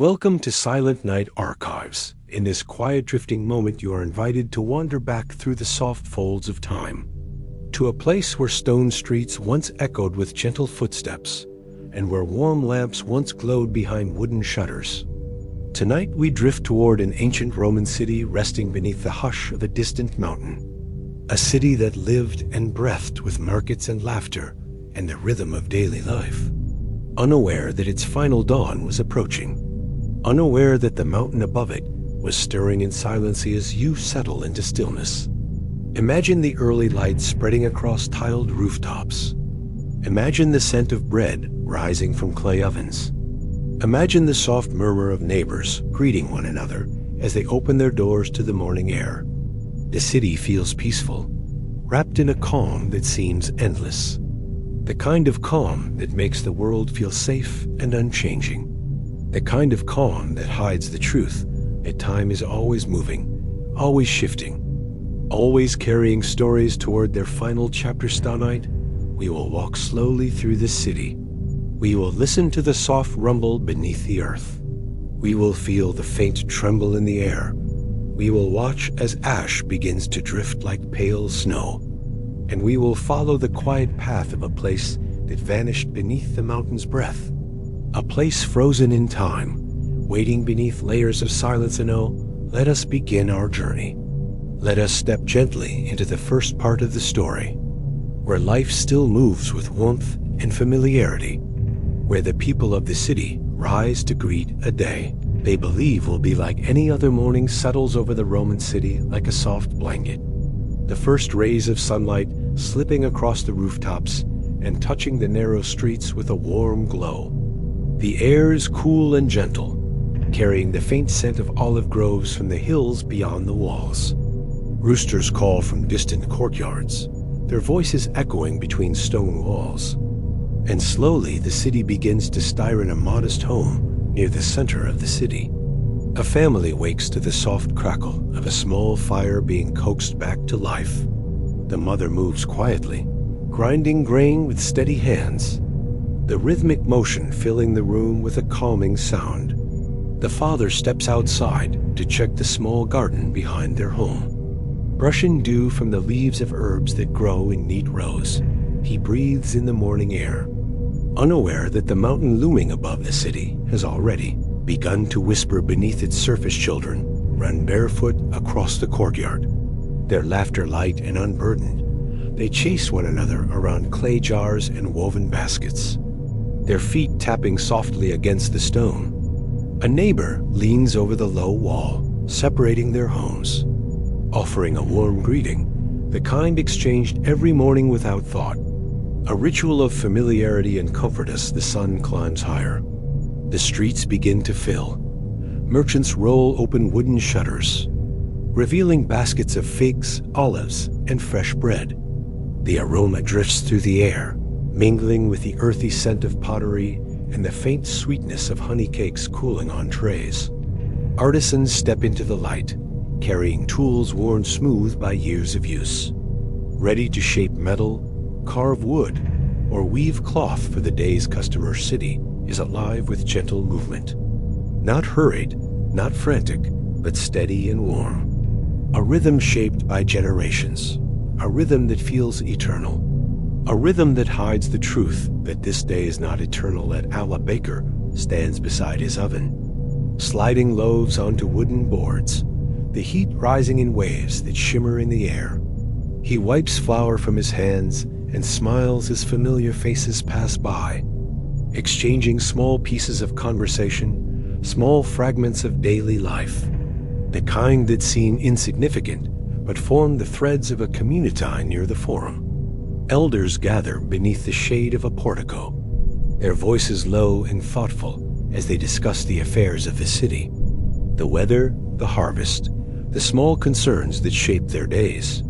Welcome to Silent Night Archives. In this quiet drifting moment, you are invited to wander back through the soft folds of time, to a place where stone streets once echoed with gentle footsteps, and where warm lamps once glowed behind wooden shutters. Tonight we drift toward an ancient Roman city resting beneath the hush of a distant mountain. A city that lived and breathed with markets and laughter and the rhythm of daily life. Unaware that its final dawn was approaching. Unaware that the mountain above it was stirring in silence as you settle into stillness. Imagine the early light spreading across tiled rooftops. Imagine the scent of bread rising from clay ovens. Imagine the soft murmur of neighbors greeting one another as they open their doors to the morning air. The city feels peaceful, wrapped in a calm that seems endless. The kind of calm that makes the world feel safe and unchanging. The kind of calm that hides the truth that time is always moving, always shifting, always carrying stories toward their final chapters. Tonight, we will walk slowly through this city. We will listen to the soft rumble beneath the earth. We will feel the faint tremble in the air. We will watch as ash begins to drift like pale snow. And we will follow the quiet path of a place that vanished beneath the mountain's breath. A place frozen in time, waiting beneath layers of silence. And oh, let us begin our journey. Let us step gently into the first part of the story, where life still moves with warmth and familiarity, where the people of the city rise to greet a day they believe will be like any other morning settles over the Roman city like a soft blanket. The first rays of sunlight slipping across the rooftops and touching the narrow streets with a warm glow. The air is cool and gentle, carrying the faint scent of olive groves from the hills beyond the walls. Roosters call from distant courtyards, their voices echoing between stone walls. And slowly the city begins to stir in a modest home near the center of the city. A family wakes to the soft crackle of a small fire being coaxed back to life. The mother moves quietly, grinding grain with steady hands, the rhythmic motion filling the room with a calming sound. The father steps outside to check the small garden behind their home. Brushing dew from the leaves of herbs that grow in neat rows, he breathes in the morning air, unaware that the mountain looming above the city has already begun to whisper beneath its surface. Children run barefoot across the courtyard, their laughter light and unburdened. They chase one another around clay jars and woven baskets, their feet tapping softly against the stone. A neighbor leans over the low wall, separating their homes, offering a warm greeting, the kind exchanged every morning without thought. A ritual of familiarity and comfort as the sun climbs higher. The streets begin to fill. Merchants roll open wooden shutters, revealing baskets of figs, olives, and fresh bread. The aroma drifts through the air, mingling with the earthy scent of pottery and the faint sweetness of honey cakes cooling on trays. Artisans step into the light, carrying tools worn smooth by years of use, ready to shape metal, carve wood, or weave cloth for the day's customer. City is alive with gentle movement. Not hurried, not frantic, but steady and warm. A rhythm shaped by generations, a rhythm that feels eternal. A rhythm that hides the truth that this day is not eternal. At Alla Baker stands beside his oven, sliding loaves onto wooden boards, the heat rising in waves that shimmer in the air. He wipes flour from his hands and smiles as familiar faces pass by, exchanging small pieces of conversation, small fragments of daily life, the kind that seem insignificant but form the threads of a community near the forum. Elders gather beneath the shade of a portico, their voices low and thoughtful as they discuss the affairs of the city, the weather, the harvest, the small concerns that shape their days.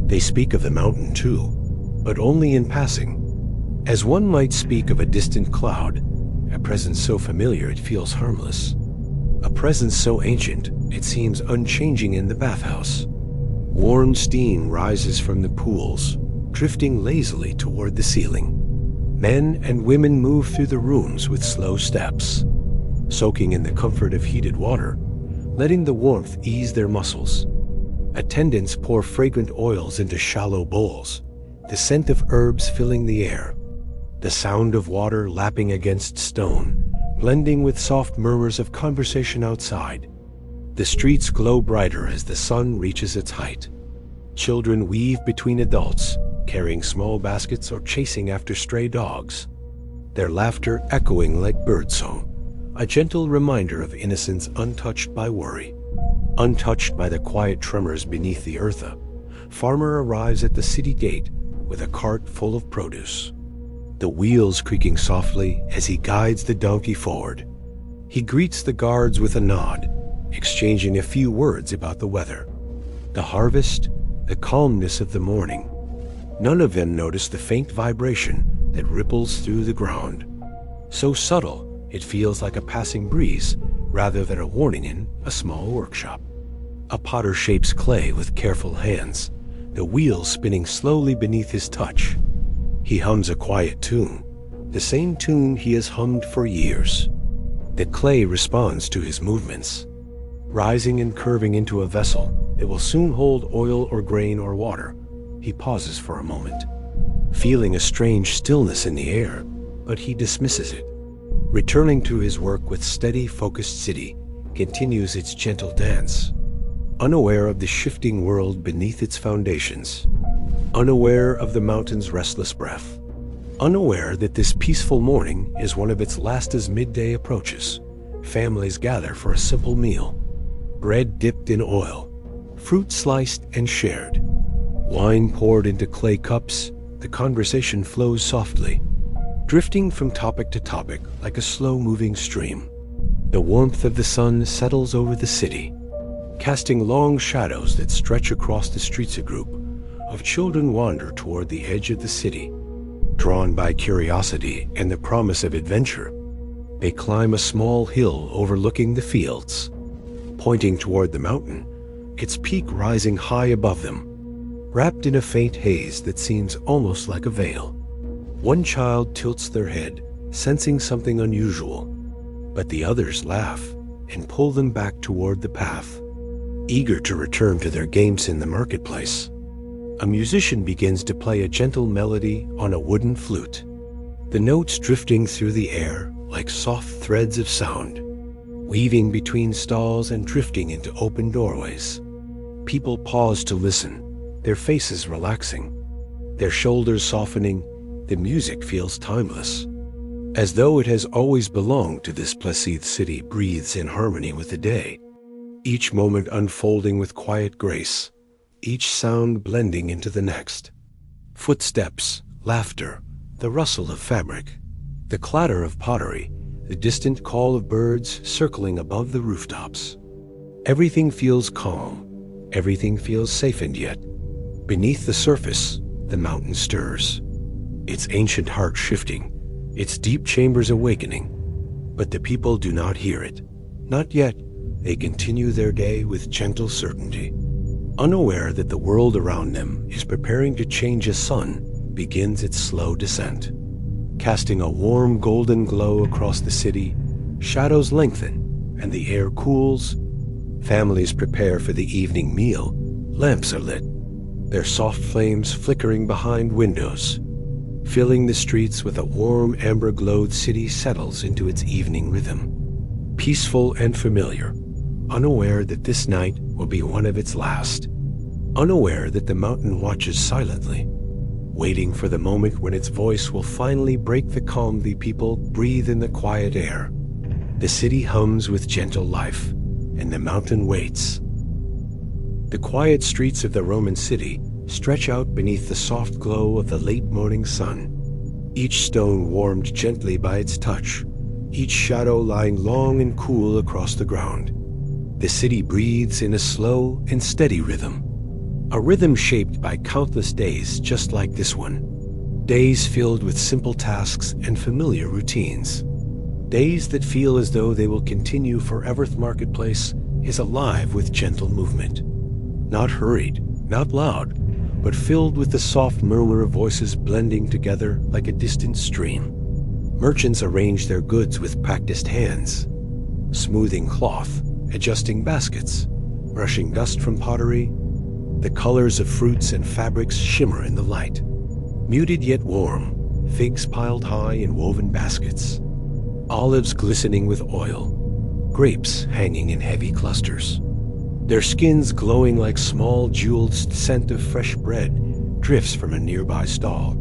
They speak of the mountain too, but only in passing, as one might speak of a distant cloud, a presence so familiar it feels harmless, a presence so ancient it seems unchanging. In the bathhouse, warm steam rises from the pools, drifting lazily toward the ceiling. Men and women move through the rooms with slow steps, soaking in the comfort of heated water, letting the warmth ease their muscles. Attendants pour fragrant oils into shallow bowls, the scent of herbs filling the air. The sound of water lapping against stone, blending with soft murmurs of conversation outside. The streets glow brighter as the sun reaches its height. Children weave between adults, carrying small baskets or chasing after stray dogs. Their laughter echoing like birdsong, a gentle reminder of innocence untouched by worry. Untouched by the quiet tremors beneath the earth, a farmer arrives at the city gate with a cart full of produce. The wheels creaking softly as he guides the donkey forward. He greets the guards with a nod, exchanging a few words about the weather, the harvest, the calmness of the morning. None of them notice the faint vibration that ripples through the ground. So subtle, it feels like a passing breeze rather than a warning in a small workshop. A potter shapes clay with careful hands, the wheels spinning slowly beneath his touch. He hums a quiet tune, the same tune he has hummed for years. The clay responds to his movements, rising and curving into a vessel that will soon hold oil or grain or water. He pauses for a moment, feeling a strange stillness in the air, but he dismisses it. Returning to his work with steady, focused city, continues its gentle dance, unaware of the shifting world beneath its foundations, unaware of the mountain's restless breath, unaware that this peaceful morning is one of its last as midday approaches. Families gather for a simple meal, bread dipped in oil, fruit sliced and shared, wine poured into clay cups. The conversation flows softly, drifting from topic to topic like a slow-moving stream. The warmth of the sun settles over the city, casting long shadows that stretch across the streets. A group of children wander toward the edge of the city, drawn by curiosity and the promise of adventure. They climb a small hill overlooking the fields, pointing toward the mountain, its peak rising high above them, wrapped in a faint haze that seems almost like a veil. One child tilts their head, sensing something unusual, but the others laugh and pull them back toward the path, eager to return to their games in the marketplace. A musician begins to play a gentle melody on a wooden flute, the notes drifting through the air like soft threads of sound, weaving between stalls and drifting into open doorways. People pause to listen, their faces relaxing, their shoulders softening. The music feels timeless, as though it has always belonged to this placid city. Breathes in harmony with the day, each moment unfolding with quiet grace, each sound blending into the next. Footsteps, laughter, the rustle of fabric, the clatter of pottery, the distant call of birds circling above the rooftops. Everything feels calm, everything feels safe, and yet, beneath the surface, the mountain stirs, its ancient heart shifting, its deep chambers awakening. But the people do not hear it. Not yet. They continue their day with gentle certainty, unaware that the world around them is preparing to change. A sun begins its slow descent, casting a warm golden glow across the city. Shadows lengthen and the air cools. Families prepare for the evening meal. Lamps are lit, their soft flames flickering behind windows, filling the streets with a warm amber glow. The city settles into its evening rhythm, peaceful and familiar, unaware that this night will be one of its last, unaware that the mountain watches silently, waiting for the moment when its voice will finally break the calm. The people breathe in the quiet air. The city hums with gentle life, and the mountain waits. The quiet streets of the Roman city stretch out beneath the soft glow of the late morning sun, each stone warmed gently by its touch, each shadow lying long and cool across the ground. The city breathes in a slow and steady rhythm, a rhythm shaped by countless days just like this one, days filled with simple tasks and familiar routines, days that feel as though they will continue forever. The marketplace is alive with gentle movement, not hurried, not loud, but filled with the soft murmur of voices blending together like a distant stream. Merchants arrange their goods with practiced hands, smoothing cloth, adjusting baskets, brushing dust from pottery. The colors of fruits and fabrics shimmer in the light. Muted yet warm, figs piled high in woven baskets, olives glistening with oil, grapes hanging in heavy clusters. Their skins glowing like small jeweled scent of fresh bread drifts from a nearby stall,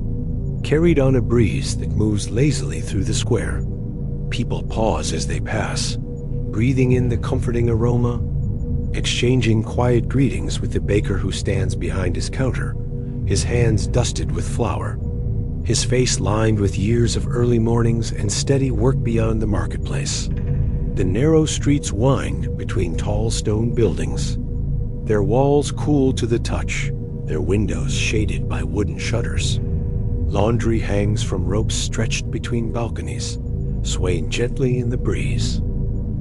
carried on a breeze that moves lazily through the square. People pause as they pass, breathing in the comforting aroma, exchanging quiet greetings with the baker who stands behind his counter, his hands dusted with flour, his face lined with years of early mornings and steady work beyond the marketplace. The narrow streets wind between tall stone buildings, their walls cool to the touch, their windows shaded by wooden shutters. Laundry hangs from ropes stretched between balconies, swaying gently in the breeze.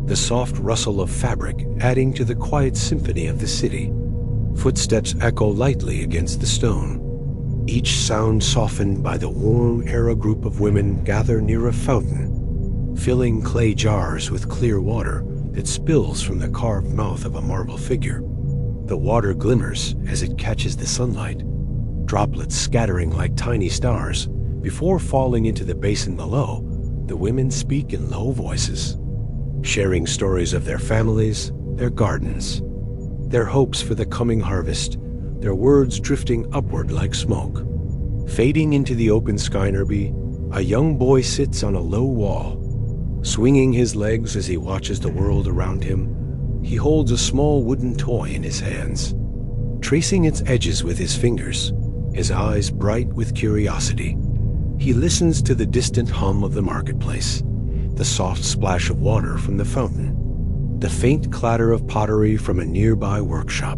The soft rustle of fabric adding to the quiet symphony of the city. Footsteps echo lightly against the stone, each sound softened by the warm air. A group of women gather near a fountain, filling clay jars with clear water that spills from the carved mouth of a marble figure. The water glimmers as it catches the sunlight, droplets scattering like tiny stars. Before falling into the basin below, the women speak in low voices, sharing stories of their families, their gardens, their hopes for the coming harvest, their words drifting upward like smoke. Fading into the open sky nearby, a young boy sits on a low wall, swinging his legs as he watches the world around him. He holds a small wooden toy in his hands, tracing its edges with his fingers, his eyes bright with curiosity. He listens to the distant hum of the marketplace, the soft splash of water from the fountain, the faint clatter of pottery from a nearby workshop,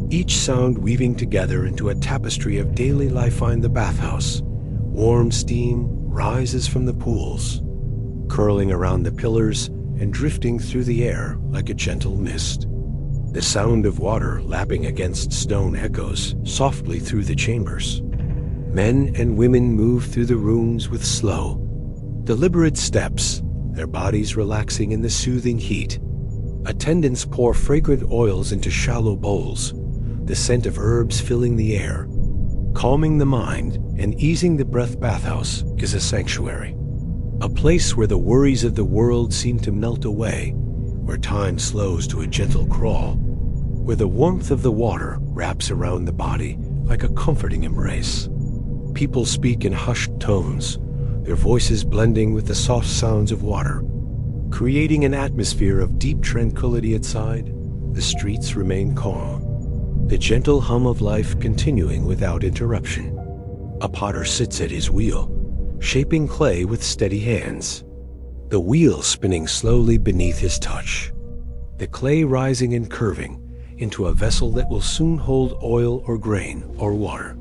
each sound weaving together into a tapestry of daily life. Find the bathhouse. Warm steam rises from the pools, curling around the pillars and drifting through the air like a gentle mist. The sound of water lapping against stone echoes softly through the chambers. Men and women move through the rooms with slow, deliberate steps, their bodies relaxing in the soothing heat. Attendants pour fragrant oils into shallow bowls, the scent of herbs filling the air, calming the mind and easing the breath. Bathhouse is a sanctuary, a place where the worries of the world seem to melt away, where time slows to a gentle crawl, where the warmth of the water wraps around the body like a comforting embrace. People speak in hushed tones, their voices blending with the soft sounds of water, creating an atmosphere of deep tranquility. Outside, the streets remain calm, the gentle hum of life continuing without interruption. A potter sits at his wheel, shaping clay with steady hands, the wheel spinning slowly beneath his touch, the clay rising and curving into a vessel that will soon hold oil or grain or water.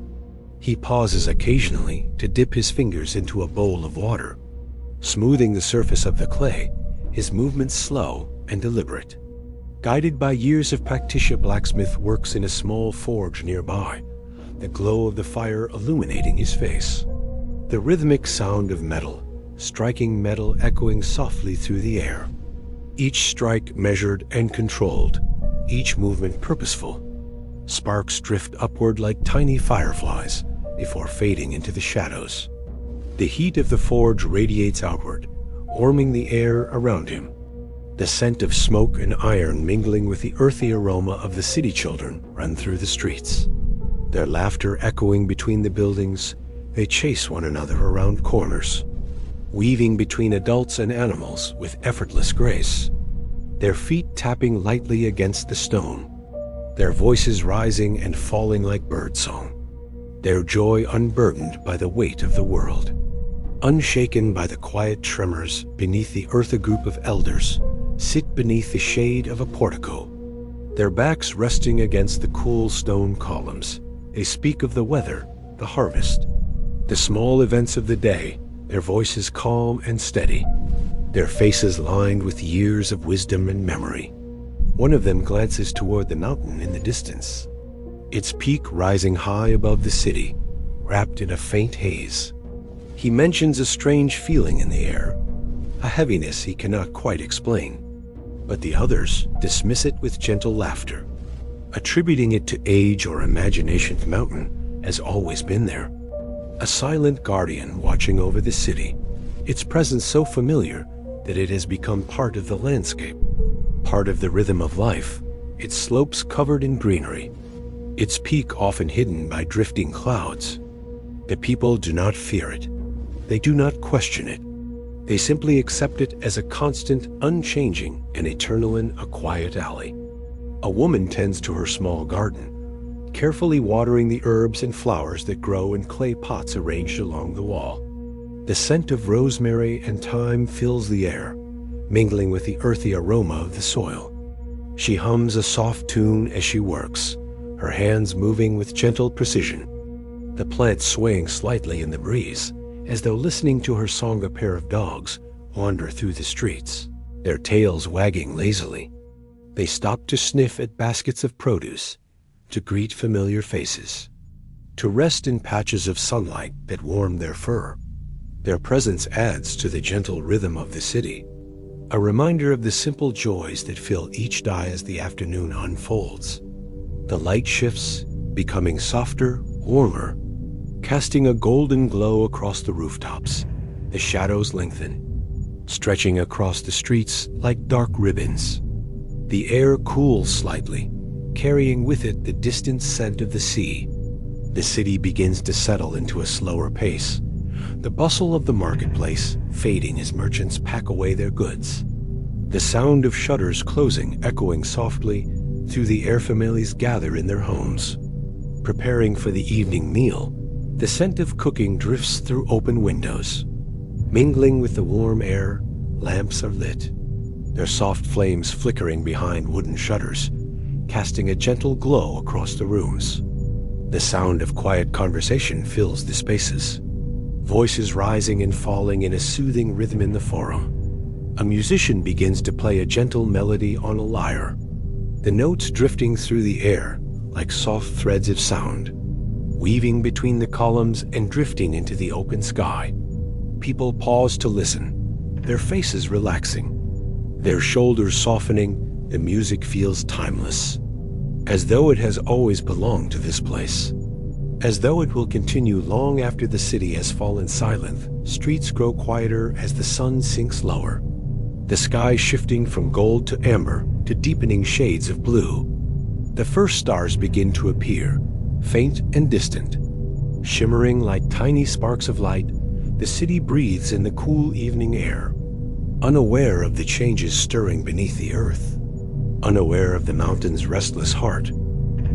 He pauses occasionally to dip his fingers into a bowl of water, smoothing the surface of the clay, his movements slow and deliberate. Guided by years of practice, a blacksmith works in a small forge nearby, the glow of the fire illuminating his face. The rhythmic sound of metal, striking metal echoing softly through the air. Each strike measured and controlled, each movement purposeful. Sparks drift upward like tiny fireflies before fading into the shadows. The heat of the forge radiates outward, warming the air around him. The scent of smoke and iron mingling with the earthy aroma of the city children run through the streets. Their laughter echoing between the buildings, they chase one another around corners, weaving between adults and animals with effortless grace. Their feet tapping lightly against the stone, their voices rising and falling like birdsong. Their joy unburdened by the weight of the world. Unshaken by the quiet tremors beneath the earth, a group of elders sit beneath the shade of a portico, their backs resting against the cool stone columns. They speak of the weather, the harvest, the small events of the day, their voices calm and steady, their faces lined with years of wisdom and memory. One of them glances toward the mountain in the distance, its peak rising high above the city, wrapped in a faint haze. He mentions a strange feeling in the air, a heaviness he cannot quite explain. but the others dismiss it with gentle laughter, attributing it to age or imagination. The mountain has always been there, a silent guardian watching over the city, its presence so familiar that it has become part of the landscape, part of the rhythm of life, its slopes covered in greenery, its peak often hidden by drifting clouds. The people do not fear it. They do not question it. They simply accept it as a constant, unchanging, and eternal in a quiet alley. A woman tends to her small garden, carefully watering the herbs and flowers that grow in clay pots arranged along the wall. The scent of rosemary and thyme fills the air, mingling with the earthy aroma of the soil. She hums a soft tune as she works, her hands moving with gentle precision. The plants swaying slightly in the breeze, as though listening to her song. A pair of dogs wander through the streets, their tails wagging lazily. They stop to sniff at baskets of produce, to greet familiar faces, to rest in patches of sunlight that warm their fur. Their presence adds to the gentle rhythm of the city, a reminder of the simple joys that fill each day as the afternoon unfolds. The light shifts, becoming softer, warmer, casting a golden glow across the rooftops. The shadows lengthen, stretching across the streets like dark ribbons. The air cools slightly, carrying with it the distant scent of the sea. The city begins to settle into a slower pace, the bustle of the marketplace fading as merchants pack away their goods. The sound of shutters closing echoing softly through the air. Families gather in their homes, preparing for the evening meal. The scent of cooking drifts through open windows. Mingling with the warm air, lamps are lit, their soft flames flickering behind wooden shutters, casting a gentle glow across the rooms. The sound of quiet conversation fills the spaces, voices rising and falling in a soothing rhythm in the forum. A musician begins to play a gentle melody on a lyre, the notes drifting through the air like soft threads of sound, weaving between the columns and drifting into the open sky. People pause to listen, their faces relaxing, their shoulders softening. The music feels timeless, as though it has always belonged to this place, as though it will continue long after the city has fallen silent. Streets grow quieter as the sun sinks lower, the sky shifting from gold to amber to deepening shades of blue. The first stars begin to appear, faint and distant, shimmering like tiny sparks of light. The city breathes in the cool evening air, unaware of the changes stirring beneath the earth, unaware of the mountain's restless heart,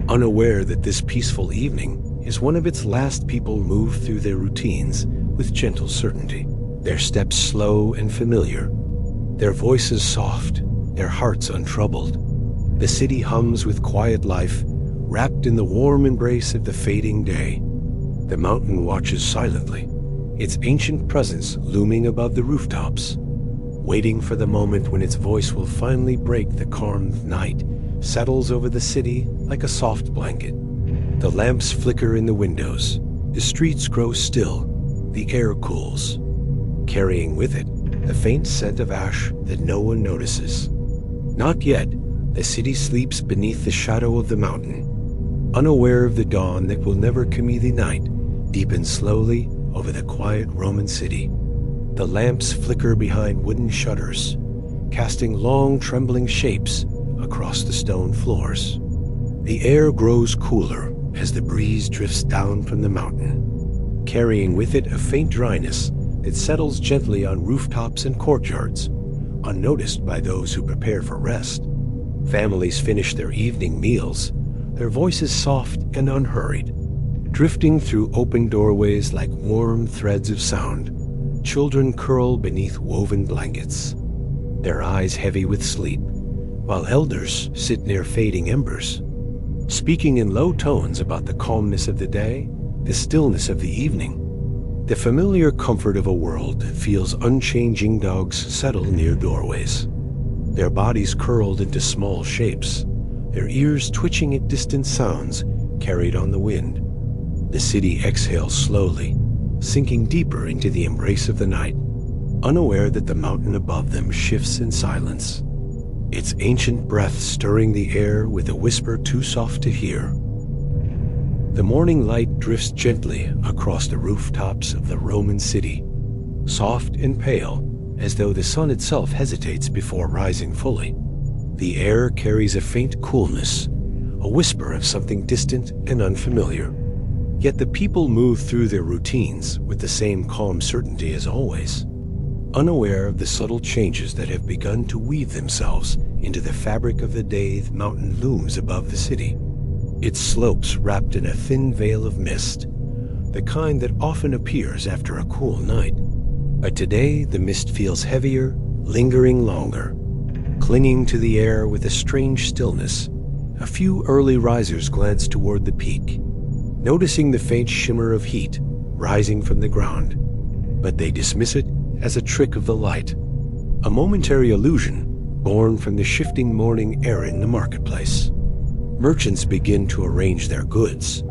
unaware that this peaceful evening is one of its last. People move through their routines with gentle certainty, their steps slow and familiar, their voices soft, their hearts untroubled. The city hums with quiet life, wrapped in the warm embrace of the fading day. The mountain watches silently, its ancient presence looming above the rooftops, waiting for the moment when its voice will finally break. The calm night settles over the city like a soft blanket. The lamps flicker in the windows, the streets grow still, the air cools, carrying with it the faint scent of ash that no one notices. Not yet. The city sleeps beneath the shadow of the mountain, unaware of the dawn that will never come. The night deepens slowly over the quiet Roman city. The lamps flicker behind wooden shutters, casting long trembling shapes across the stone floors. The air grows cooler as the breeze drifts down from the mountain, carrying with it a faint dryness that settles gently on rooftops and courtyards, unnoticed by those who prepare for rest. Families finish their evening meals, their voices soft and unhurried, drifting through open doorways like warm threads of sound. Children curl beneath woven blankets, their eyes heavy with sleep, while elders sit near fading embers, speaking in low tones about the calmness of the day, the stillness of the evening, the familiar comfort of a world that feels unchanging. Dogs settle near doorways, their bodies curled into small shapes, their ears twitching at distant sounds carried on the wind. The city exhales slowly, sinking deeper into the embrace of the night, unaware that the mountain above them shifts in silence, its ancient breath stirring the air with a whisper too soft to hear. The morning light drifts gently across the rooftops of the Roman city, soft and pale, as though the sun itself hesitates before rising fully. The air carries a faint coolness, a whisper of something distant and unfamiliar. Yet the people move through their routines with the same calm certainty as always, unaware of the subtle changes that have begun to weave themselves into the fabric of the day the mountain looms above the city. Its slopes wrapped in a thin veil of mist, the kind that often appears after a cool night. But today the mist feels heavier, lingering longer, clinging to the air with a strange stillness. A few early risers glance toward the peak, noticing the faint shimmer of heat rising from the ground, but they dismiss it as a trick of the light, a momentary illusion born from the shifting morning air in the marketplace. Merchants begin to arrange their goods,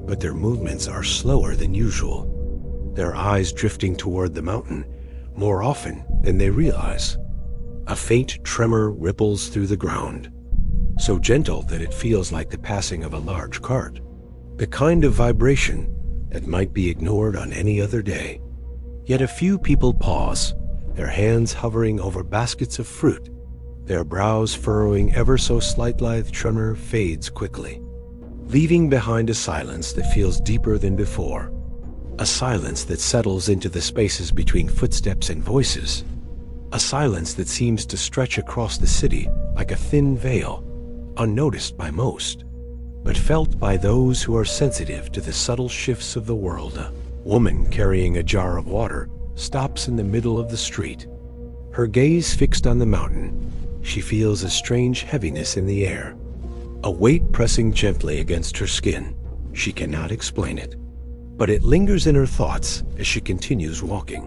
but their movements are slower than usual, their eyes drifting toward the mountain more often than they realize. A faint tremor ripples through the ground, so gentle that it feels like the passing of a large cart, the kind of vibration that might be ignored on any other day. Yet a few people pause, their hands hovering over baskets of fruit, their brows furrowing ever so slightly. The tremor fades quickly, leaving behind a silence that feels deeper than before, a silence that settles into the spaces between footsteps and voices, a silence that seems to stretch across the city like a thin veil, unnoticed by most, but felt by those who are sensitive to the subtle shifts of the world. A woman carrying a jar of water stops in the middle of the street, her gaze fixed on the mountain. She feels a strange heaviness in the air, a weight pressing gently against her skin. She cannot explain it, but it lingers in her thoughts as she continues walking,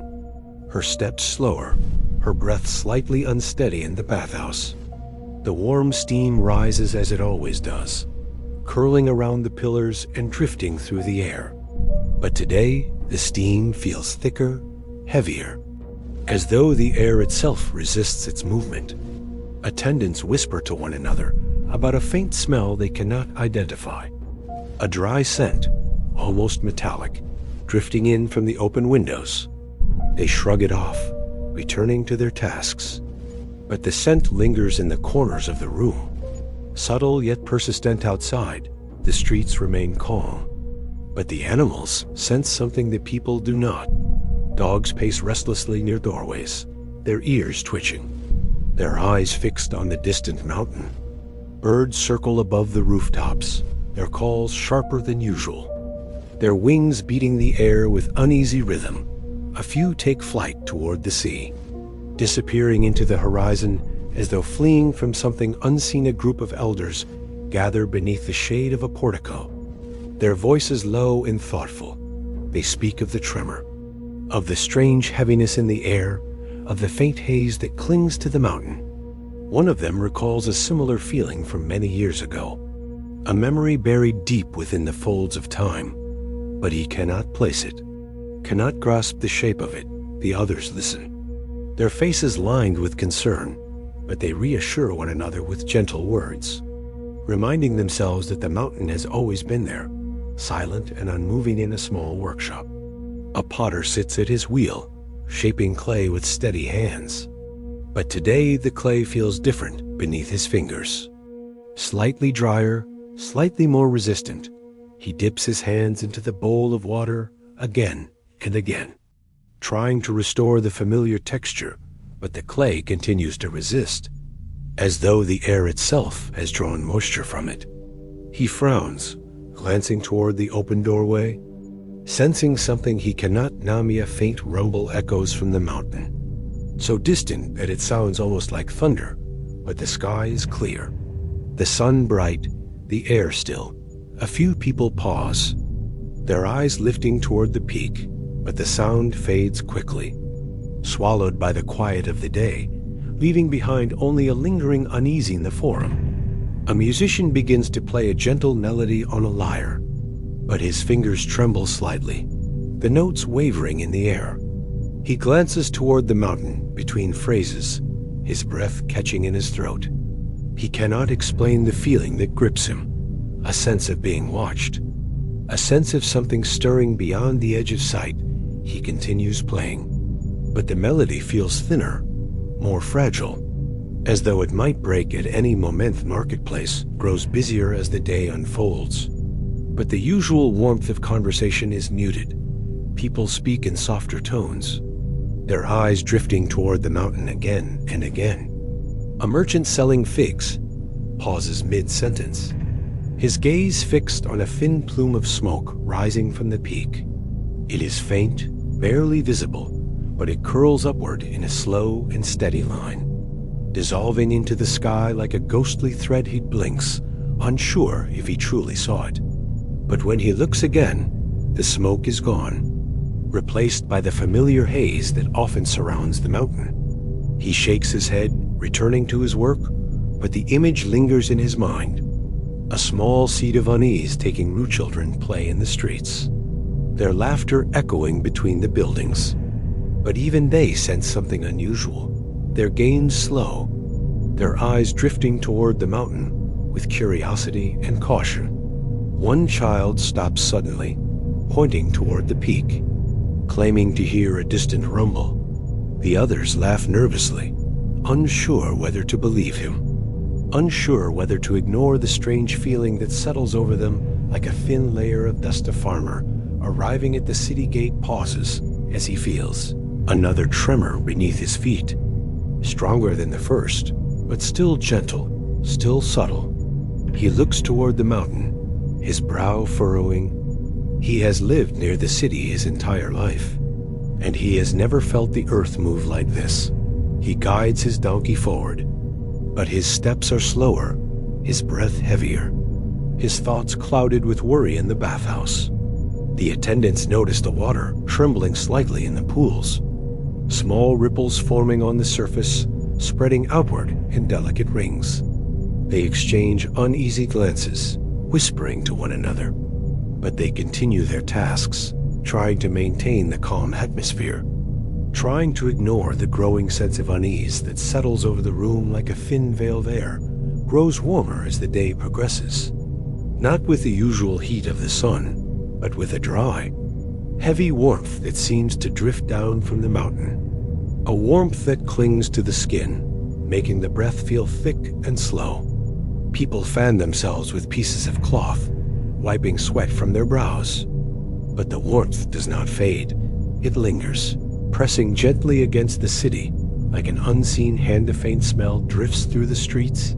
her steps slower, her breath slightly unsteady in the bathhouse. The warm steam rises as it always does, curling around the pillars and drifting through the air. But today, the steam feels thicker, heavier, as though the air itself resists its movement. Attendants whisper to one another about a faint smell they cannot identify, a dry scent, almost metallic, drifting in from the open windows. They shrug it off, returning to their tasks. But the scent lingers in the corners of the room. Subtle yet persistent outside, the streets remain calm. But the animals sense something that people do not. Dogs pace restlessly near doorways, their ears twitching, their eyes fixed on the distant mountain. Birds circle above the rooftops, their calls sharper than usual, their wings beating the air with uneasy rhythm. A few take flight toward the sea, disappearing into the horizon as though fleeing from something unseen. A group of elders gather beneath the shade of a portico, their voices low and thoughtful. They speak of the tremor, of the strange heaviness in the air, of the faint haze that clings to the mountain. One of them recalls a similar feeling from many years ago, a memory buried deep within the folds of time, but he cannot place it, cannot grasp the shape of it. The others listen, their faces lined with concern, but they reassure one another with gentle words, reminding themselves that the mountain has always been there, silent and unmoving in a small workshop. A potter sits at his wheel, shaping clay with steady hands. But today the clay feels different beneath his fingers. Slightly drier, slightly more resistant. He dips his hands into the bowl of water again and again, trying to restore the familiar texture, but the clay continues to resist, as though the air itself has drawn moisture from it. He frowns, glancing toward the open doorway, sensing something he cannot name. A faint rumble echoes from the mountain, so distant that it sounds almost like thunder, but the sky is clear, the sun bright, the air still. A few people pause, their eyes lifting toward the peak, but the sound fades quickly, swallowed by the quiet of the day, leaving behind only a lingering unease in the forum. A musician begins to play a gentle melody on a lyre, but his fingers tremble slightly, the notes wavering in the air. He glances toward the mountain between phrases, his breath catching in his throat. He cannot explain the feeling that grips him, a sense of being watched, a sense of something stirring beyond the edge of sight. He continues playing, but the melody feels thinner, more fragile, as though it might break at any moment. The marketplace grows busier as the day unfolds, but the usual warmth of conversation is muted. People speak in softer tones, their eyes drifting toward the mountain again and again. A merchant selling figs pauses mid-sentence, his gaze fixed on a thin plume of smoke rising from the peak. It is faint, barely visible, but it curls upward in a slow and steady line, dissolving into the sky like a ghostly thread. He blinks, unsure if he truly saw it. But when he looks again, the smoke is gone, replaced by the familiar haze that often surrounds the mountain. He shakes his head, returning to his work, but the image lingers in his mind. A small seed of unease taking root. Children play in the streets, their laughter echoing between the buildings. But even they sense something unusual, their gaze slow, their eyes drifting toward the mountain with curiosity and caution. One child stops suddenly, pointing toward the peak, claiming to hear a distant rumble. The others laugh nervously, unsure whether to believe him, unsure whether to ignore the strange feeling that settles over them like a thin layer of dust. A farmer, arriving at the city gate, pauses as he feels another tremor beneath his feet, stronger than the first, but still gentle, still subtle. He looks toward the mountain, his brow furrowing. He has lived near the city his entire life, and he has never felt the earth move like this. He guides his donkey forward, but his steps are slower, his breath heavier, his thoughts clouded with worry. In the bathhouse, the attendants notice the water trembling slightly in the pools, small ripples forming on the surface, spreading outward in delicate rings. They exchange uneasy glances, whispering to one another, but they continue their tasks, trying to maintain the calm atmosphere, trying to ignore the growing sense of unease that settles over the room like a thin veil of air, grows warmer as the day progresses, not with the usual heat of the sun, but with a dry, heavy warmth that seems to drift down from the mountain, a warmth that clings to the skin, making the breath feel thick and slow. People fan themselves with pieces of cloth, wiping sweat from their brows, but the warmth does not fade. It lingers, pressing gently against the city like an unseen hand. A faint smell drifts through the streets,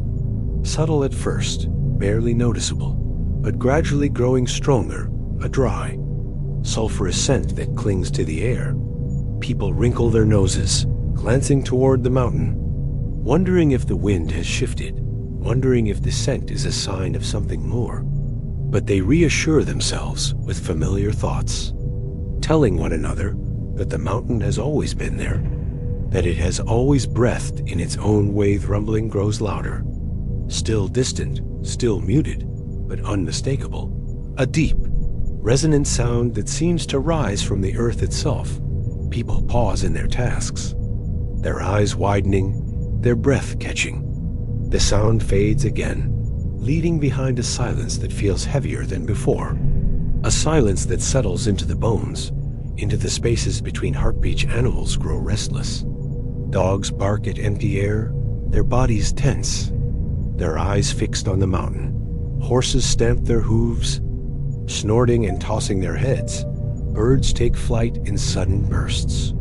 subtle at first, barely noticeable, but gradually growing stronger, a dry, sulfurous scent that clings to the air. People wrinkle their noses, glancing toward the mountain, wondering if the wind has shifted, wondering if the scent is a sign of something more. But they reassure themselves with familiar thoughts, telling one another that the mountain has always been there, that it has always breathed in its own way. The rumbling grows louder, still distant, still muted, but unmistakable. A deep, resonant sound that seems to rise from the earth itself. People pause in their tasks, their eyes widening, their breath catching. The sound fades again, leaving behind a silence that feels heavier than before, a silence that settles into the bones, into the spaces between heartbeats. Animals grow restless. Dogs bark at empty air, their bodies tense, their eyes fixed on the mountain. Horses stamp their hooves, snorting and tossing their heads. Birds take flight in sudden bursts,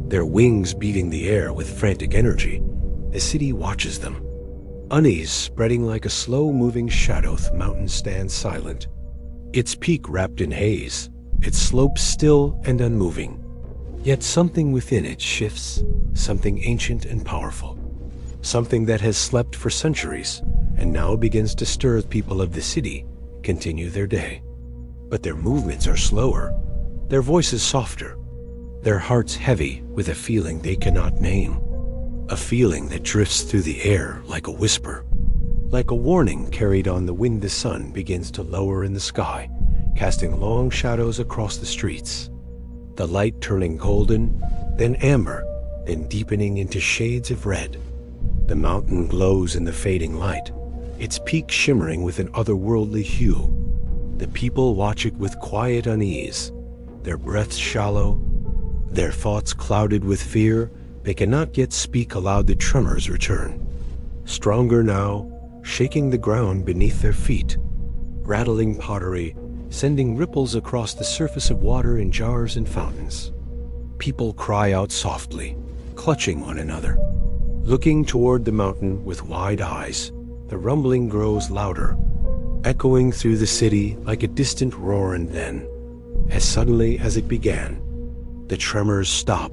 their wings beating the air with frantic energy. The city watches them, unease spreading like a slow-moving shadow. The mountain stands silent, its peak wrapped in haze, its slopes still and unmoving. Yet something within it shifts, something ancient and powerful, something that has slept for centuries and now begins to stir. People of the city continue their day, but their movements are slower, their voices softer, their hearts heavy with a feeling they cannot name, a feeling that drifts through the air like a whisper, like a warning carried on the wind. The sun begins to lower in the sky, casting long shadows across the streets, the light turning golden, then amber, then deepening into shades of red. The mountain glows in the fading light, its peak shimmering with an otherworldly hue. The people watch it with quiet unease, their breaths shallow, their thoughts clouded with fear. They cannot yet speak aloud. The tremors return, stronger now, shaking the ground beneath their feet, rattling pottery, sending ripples across the surface of water in jars and fountains. People cry out softly, clutching one another. Looking toward the mountain with wide eyes, the rumbling grows louder, echoing through the city like a distant roar, and then, as suddenly as it began, the tremors stop,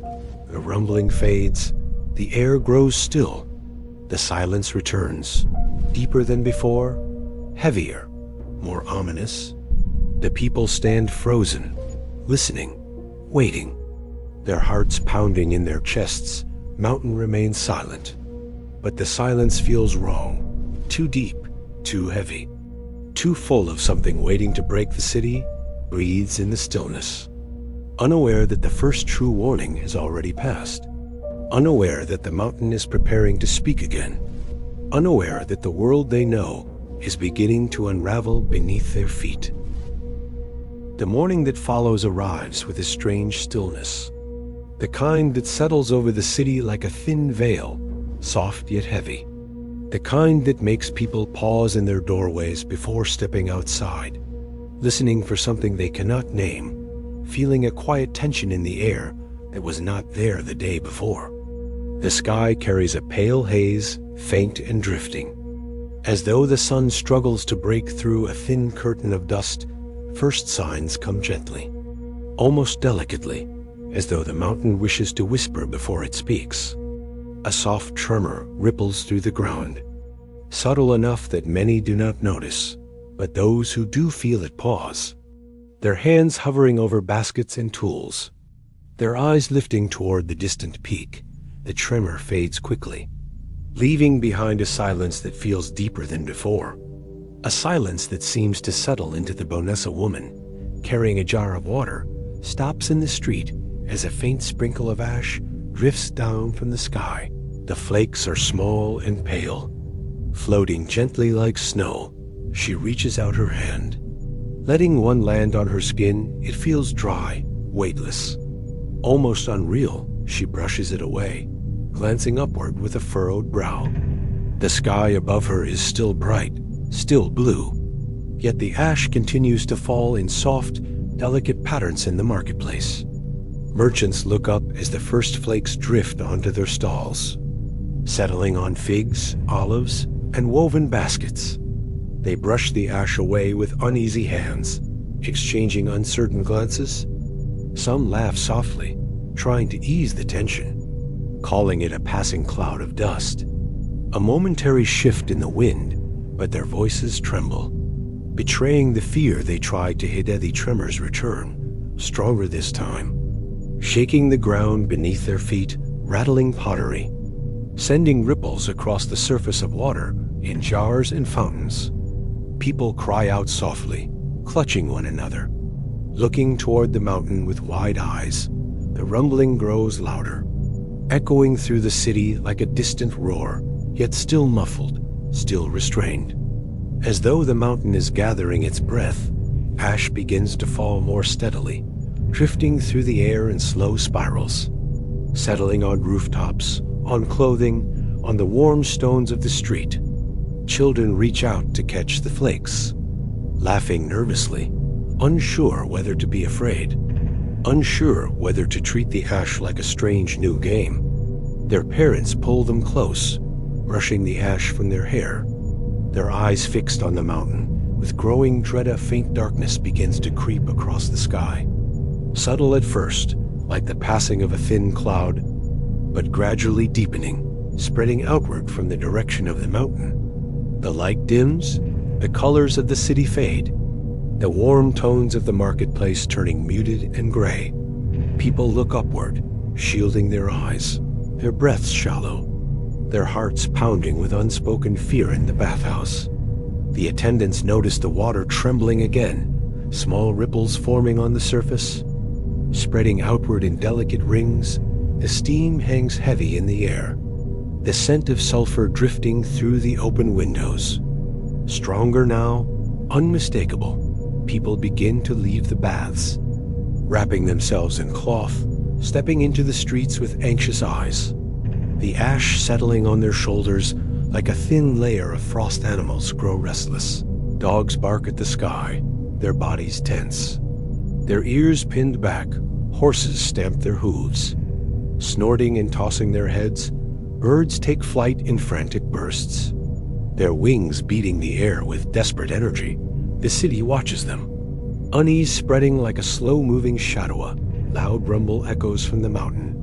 the rumbling fades, the air grows still, the silence returns, deeper than before, heavier, more ominous. The people stand frozen, listening, waiting, their hearts pounding in their chests. Mountain remains silent, but the silence feels wrong, too deep, too heavy, too full of something waiting to break. The city breathes in the stillness, unaware that the first true warning has already passed, unaware that the mountain is preparing to speak again, unaware that the world they know is beginning to unravel beneath their feet. The morning that follows arrives with a strange stillness, the kind that settles over the city like a thin veil, soft yet heavy, the kind that makes people pause in their doorways before stepping outside, listening for something they cannot name, feeling a quiet tension in the air that was not there the day before. The sky carries a pale haze, faint and drifting. As though the sun struggles to break through a thin curtain of dust, first signs come gently, almost delicately, as though the mountain wishes to whisper before it speaks. A soft tremor ripples through the ground, subtle enough that many do not notice, but those who do feel it pause, their hands hovering over baskets and tools, their eyes lifting toward the distant peak. The tremor fades quickly, leaving behind a silence that feels deeper than before, a silence that seems to settle into the Bonessa woman, carrying a jar of water, stops in the street as a faint sprinkle of ash drifts down from the sky. The flakes are small and pale, floating gently like snow. She reaches out her hand. Letting one land on her skin, it feels dry, weightless, almost unreal. She brushes it away, glancing upward with a furrowed brow. The sky above her is still bright, still blue, yet the ash continues to fall in soft, delicate patterns in the marketplace. Merchants look up as the first flakes drift onto their stalls, settling on figs, olives, and woven baskets. They brush the ash away with uneasy hands, exchanging uncertain glances. Some laugh softly, trying to ease the tension, calling it a passing cloud of dust. A momentary shift in the wind, but their voices tremble, betraying the fear they tried to hide. The tremors return, stronger this time, shaking the ground beneath their feet, rattling pottery, sending ripples across the surface of water in jars and fountains. People cry out softly, clutching one another, looking toward the mountain with wide eyes. The rumbling grows louder, echoing through the city like a distant roar, yet still muffled, still restrained. As though the mountain is gathering its breath, ash begins to fall more steadily, drifting through the air in slow spirals, settling on rooftops, on clothing, on the warm stones of the street. Children reach out to catch the flakes, laughing nervously, unsure whether to be afraid, unsure whether to treat the ash like a strange new game. Their parents pull them close, brushing the ash from their hair, their eyes fixed on the mountain. With growing dread, a faint darkness begins to creep across the sky, subtle at first, like the passing of a thin cloud, but gradually deepening, spreading outward from the direction of the mountain. The light dims, the colors of the city fade, the warm tones of the marketplace turning muted and gray. People look upward, shielding their eyes, their breaths shallow, their hearts pounding with unspoken fear. In the bathhouse, the attendants notice the water trembling again, small ripples forming on the surface, spreading outward in delicate rings. The steam hangs heavy in the air, the scent of sulfur drifting through the open windows. Stronger now, unmistakable, people begin to leave the baths, wrapping themselves in cloth, stepping into the streets with anxious eyes. The ash settling on their shoulders like a thin layer of frost. Animals grow restless. Dogs bark at the sky, their bodies tense. Their ears pinned back, horses stamp their hooves. Snorting and tossing their heads, birds take flight in frantic bursts. Their wings beating the air with desperate energy, the city watches them. Unease spreading like a slow-moving shadow, a loud rumble echoes from the mountain.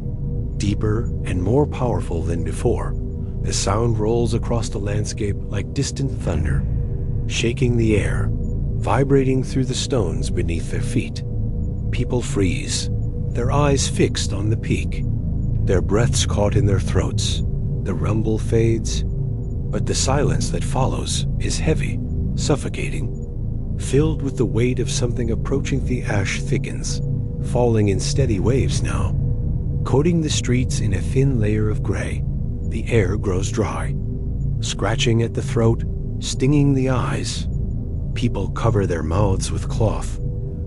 Deeper and more powerful than before, the sound rolls across the landscape like distant thunder, shaking the air, vibrating through the stones beneath their feet. People freeze, their eyes fixed on the peak, their breaths caught in their throats. The rumble fades, but the silence that follows is heavy, suffocating. Filled with the weight of something approaching, the ash thickens, falling in steady waves now. Coating the streets in a thin layer of gray, the air grows dry, scratching at the throat, stinging the eyes. People cover their mouths with cloth,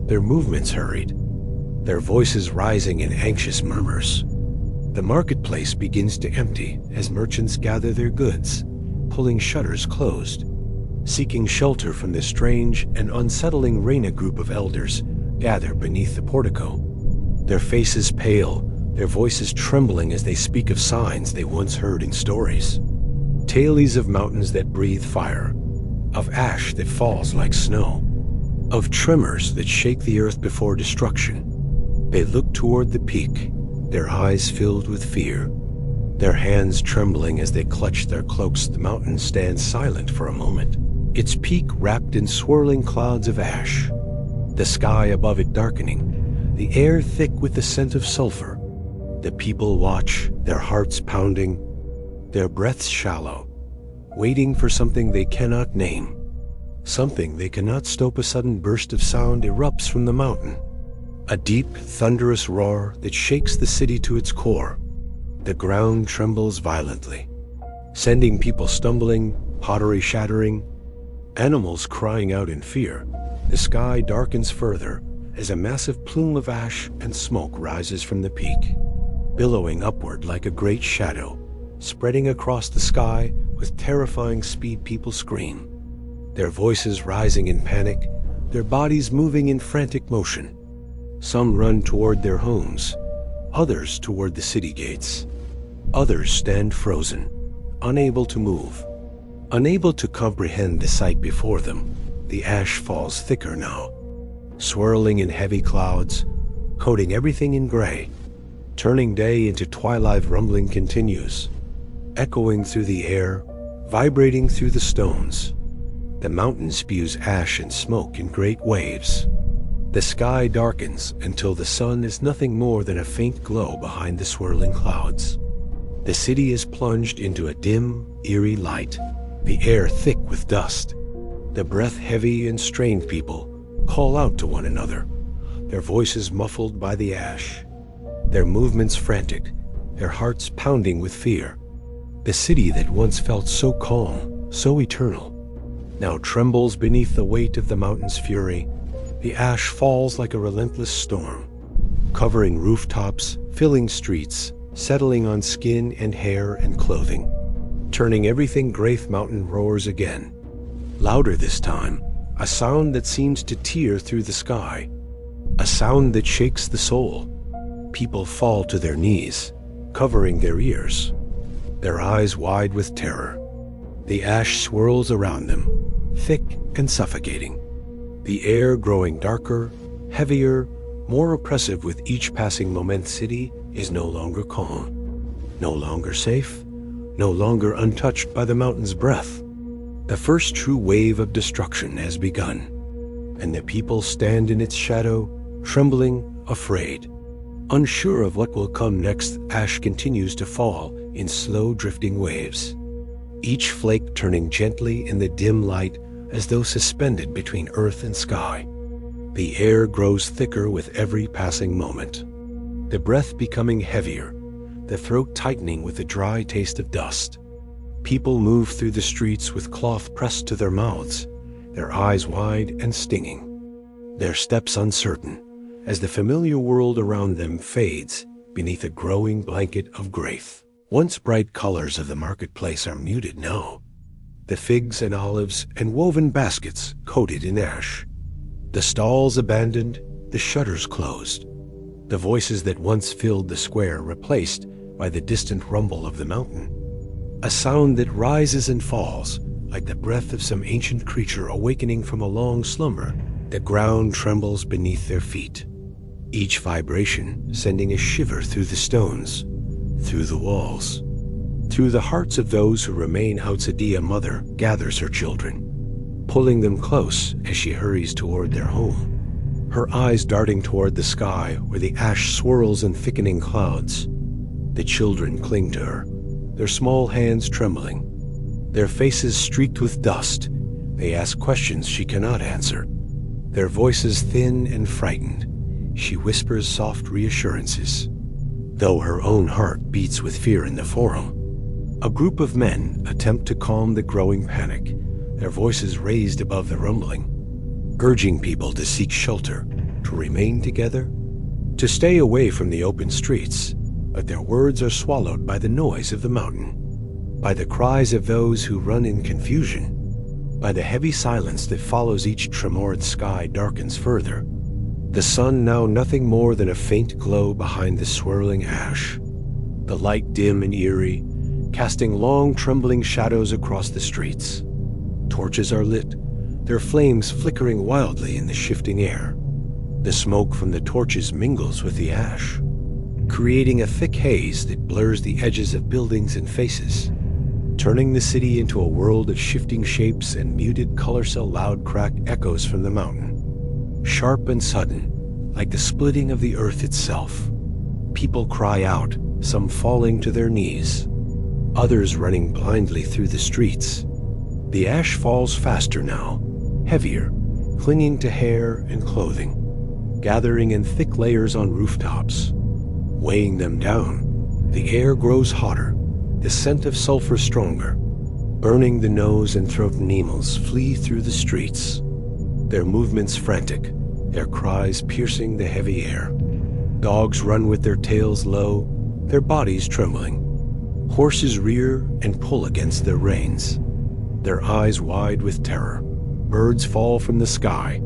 their movements hurried, their voices rising in anxious murmurs. The marketplace begins to empty as merchants gather their goods, pulling shutters closed. Seeking shelter from this strange and unsettling rain, a group of elders gather beneath the portico, their faces pale, their voices trembling as they speak of signs they once heard in stories. Tales of mountains that breathe fire, of ash that falls like snow, of tremors that shake the earth before destruction. They look toward the peak, their eyes filled with fear, their hands trembling as they clutch their cloaks. The mountain stands silent for a moment, its peak wrapped in swirling clouds of ash, the sky above it darkening, the air thick with the scent of sulfur. The people watch, their hearts pounding, their breaths shallow, waiting for something they cannot name, something they cannot stop. A sudden burst of sound erupts from the mountain, a deep, thunderous roar that shakes the city to its core. The ground trembles violently, sending people stumbling, pottery shattering, animals crying out in fear. The sky darkens further as a massive plume of ash and smoke rises from the peak, billowing upward like a great shadow, spreading across the sky with terrifying speed. People scream, their voices rising in panic, their bodies moving in frantic motion. Some run toward their homes, others toward the city gates. Others stand frozen, unable to move, unable to comprehend the sight before them. The ash falls thicker now, swirling in heavy clouds, coating everything in gray. Turning day into twilight, rumbling continues, echoing through the air, vibrating through the stones. The mountain spews ash and smoke in great waves. The sky darkens until the sun is nothing more than a faint glow behind the swirling clouds. The city is plunged into a dim, eerie light, the air thick with dust. The breath heavy and strained. People call out to one another, their voices muffled by the ash, their movements frantic, their hearts pounding with fear. The city that once felt so calm, so eternal, now trembles beneath the weight of the mountain's fury. The ash falls like a relentless storm, covering rooftops, filling streets, settling on skin and hair and clothing, turning everything gray. The mountain roars again, louder this time, a sound that seems to tear through the sky, a sound that shakes the soul. People fall to their knees, covering their ears, their eyes wide with terror. The ash swirls around them, thick and suffocating, the air growing darker, heavier, more oppressive with each passing moment. The city is no longer calm, no longer safe, no longer untouched by the mountain's breath. The first true wave of destruction has begun, and the people stand in its shadow, trembling, afraid, unsure of what will come next. Ash continues to fall in slow drifting waves, each flake turning gently in the dim light as though suspended between earth and sky. The air grows thicker with every passing moment, the breath becoming heavier, the throat tightening with the dry taste of dust. People move through the streets with cloth pressed to their mouths, their eyes wide and stinging, their steps uncertain, as the familiar world around them fades beneath a growing blanket of grace. Once bright colors of the marketplace are muted now, the figs and olives and woven baskets coated in ash. The stalls abandoned, the shutters closed. The voices that once filled the square replaced by the distant rumble of the mountain. A sound that rises and falls like the breath of some ancient creature awakening from a long slumber. The ground trembles beneath their feet, each vibration sending a shiver through the stones, through the walls, through the hearts of those who remain outside. A mother gathers her children, pulling them close as she hurries toward their home, her eyes darting toward the sky where the ash swirls in thickening clouds. The children cling to her, their small hands trembling, their faces streaked with dust. They ask questions she cannot answer, their voices thin and frightened. She whispers soft reassurances, though her own heart beats with fear in the forum. A group of men attempt to calm the growing panic, their voices raised above the rumbling, urging people to seek shelter, to remain together, to stay away from the open streets. But their words are swallowed by the noise of the mountain, by the cries of those who run in confusion, by the heavy silence that follows each tremored sky darkens further. The sun now nothing more than a faint glow behind the swirling ash, the light dim and eerie, casting long trembling shadows across the streets. Torches are lit, their flames flickering wildly in the shifting air. The smoke from the torches mingles with the ash, creating a thick haze that blurs the edges of buildings and faces, turning the city into a world of shifting shapes and muted colors. A loud crack echoes from the mountain, sharp and sudden, like the splitting of the earth itself. People cry out, some falling to their knees, others running blindly through the streets. The ash falls faster now, heavier, clinging to hair and clothing, gathering in thick layers on rooftops, weighing them down. The air grows hotter, the scent of sulfur stronger, burning the nose and throat. Animals flee through the streets, their movements frantic, their cries piercing the heavy air. Dogs run with their tails low, their bodies trembling. Horses rear and pull against their reins, their eyes wide with terror. Birds fall from the sky,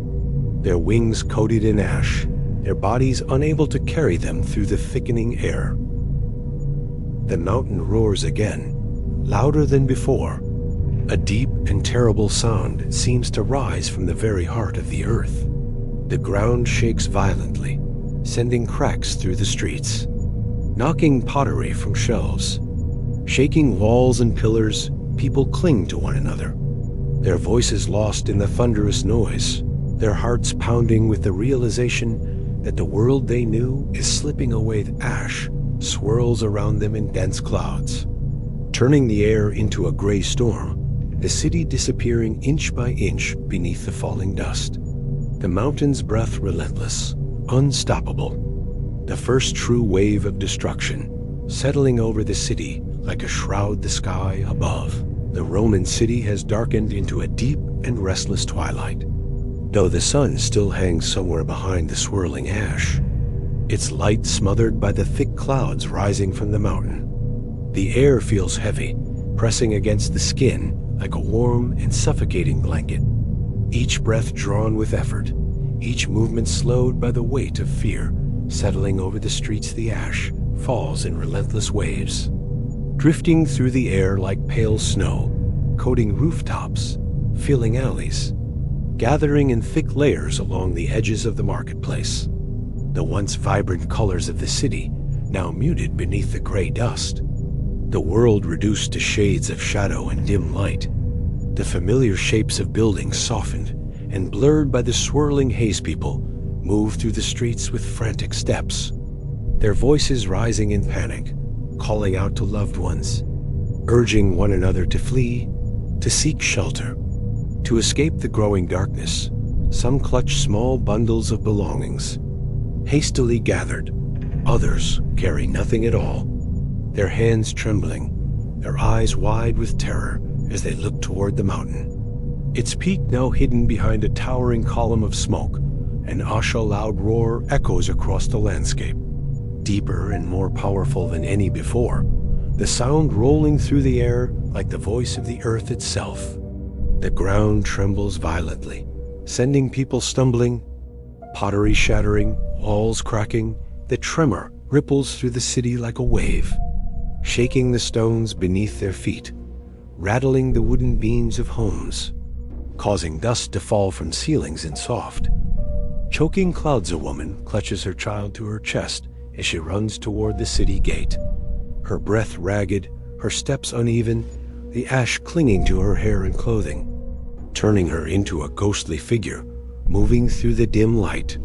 their wings coated in ash, their bodies unable to carry them through the thickening air. The mountain roars again, louder than before. A deep and terrible sound seems to rise from the very heart of the earth. The ground shakes violently, sending cracks through the streets, knocking pottery from shelves. Shaking walls and pillars, people cling to one another, their voices lost in the thunderous noise, their hearts pounding with the realization that the world they knew is slipping away. The ash swirls around them in dense clouds, turning the air into a gray storm, the city disappearing inch by inch beneath the falling dust. The mountain's breath relentless, unstoppable. The first true wave of destruction, settling over the city like a shroud the sky above. The Roman city has darkened into a deep and restless twilight, though the sun still hangs somewhere behind the swirling ash, its light smothered by the thick clouds rising from the mountain. The air feels heavy, pressing against the skin like a warm and suffocating blanket. Each breath drawn with effort, each movement slowed by the weight of fear. Settling over the streets, the ash falls in relentless waves, drifting through the air like pale snow, coating rooftops, filling alleys, gathering in thick layers along the edges of the marketplace. The once vibrant colors of the city now muted beneath the gray dust, the world reduced to shades of shadow and dim light. The familiar shapes of buildings softened and blurred by the swirling haze. People move through the streets with frantic steps, their voices rising in panic, calling out to loved ones, urging one another to flee, to seek shelter, to escape the growing darkness. Some clutch small bundles of belongings, hastily gathered. Others carry nothing at all, their hands trembling, their eyes wide with terror as they look toward the mountain. Its peak now hidden behind a towering column of smoke, an Asha loud roar echoes across the landscape. Deeper and more powerful than any before, the sound rolling through the air like the voice of the earth itself. The ground trembles violently, sending people stumbling, pottery shattering, walls cracking. The tremor ripples through the city like a wave, shaking the stones beneath their feet, rattling the wooden beams of homes, causing dust to fall from ceilings in soft, choking clouds. A woman clutches her child to her chest as she runs toward the city gate, her breath ragged, her steps uneven, the ash clinging to her hair and clothing, turning her into a ghostly figure moving through the dim light.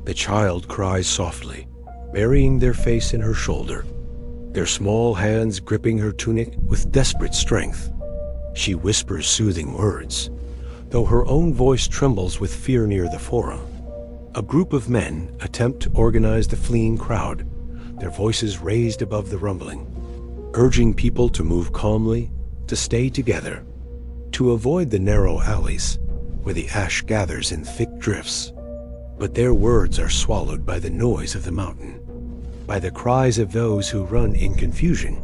The child cries softly, burying their face in her shoulder, their small hands gripping her tunic with desperate strength. She whispers soothing words, though her own voice trembles with fear near the forum. A group of men attempt to organize the fleeing crowd, their voices raised above the rumbling, urging people to move calmly, to stay together, to avoid the narrow alleys where the ash gathers in thick drifts. But their words are swallowed by the noise of the mountain, by the cries of those who run in confusion,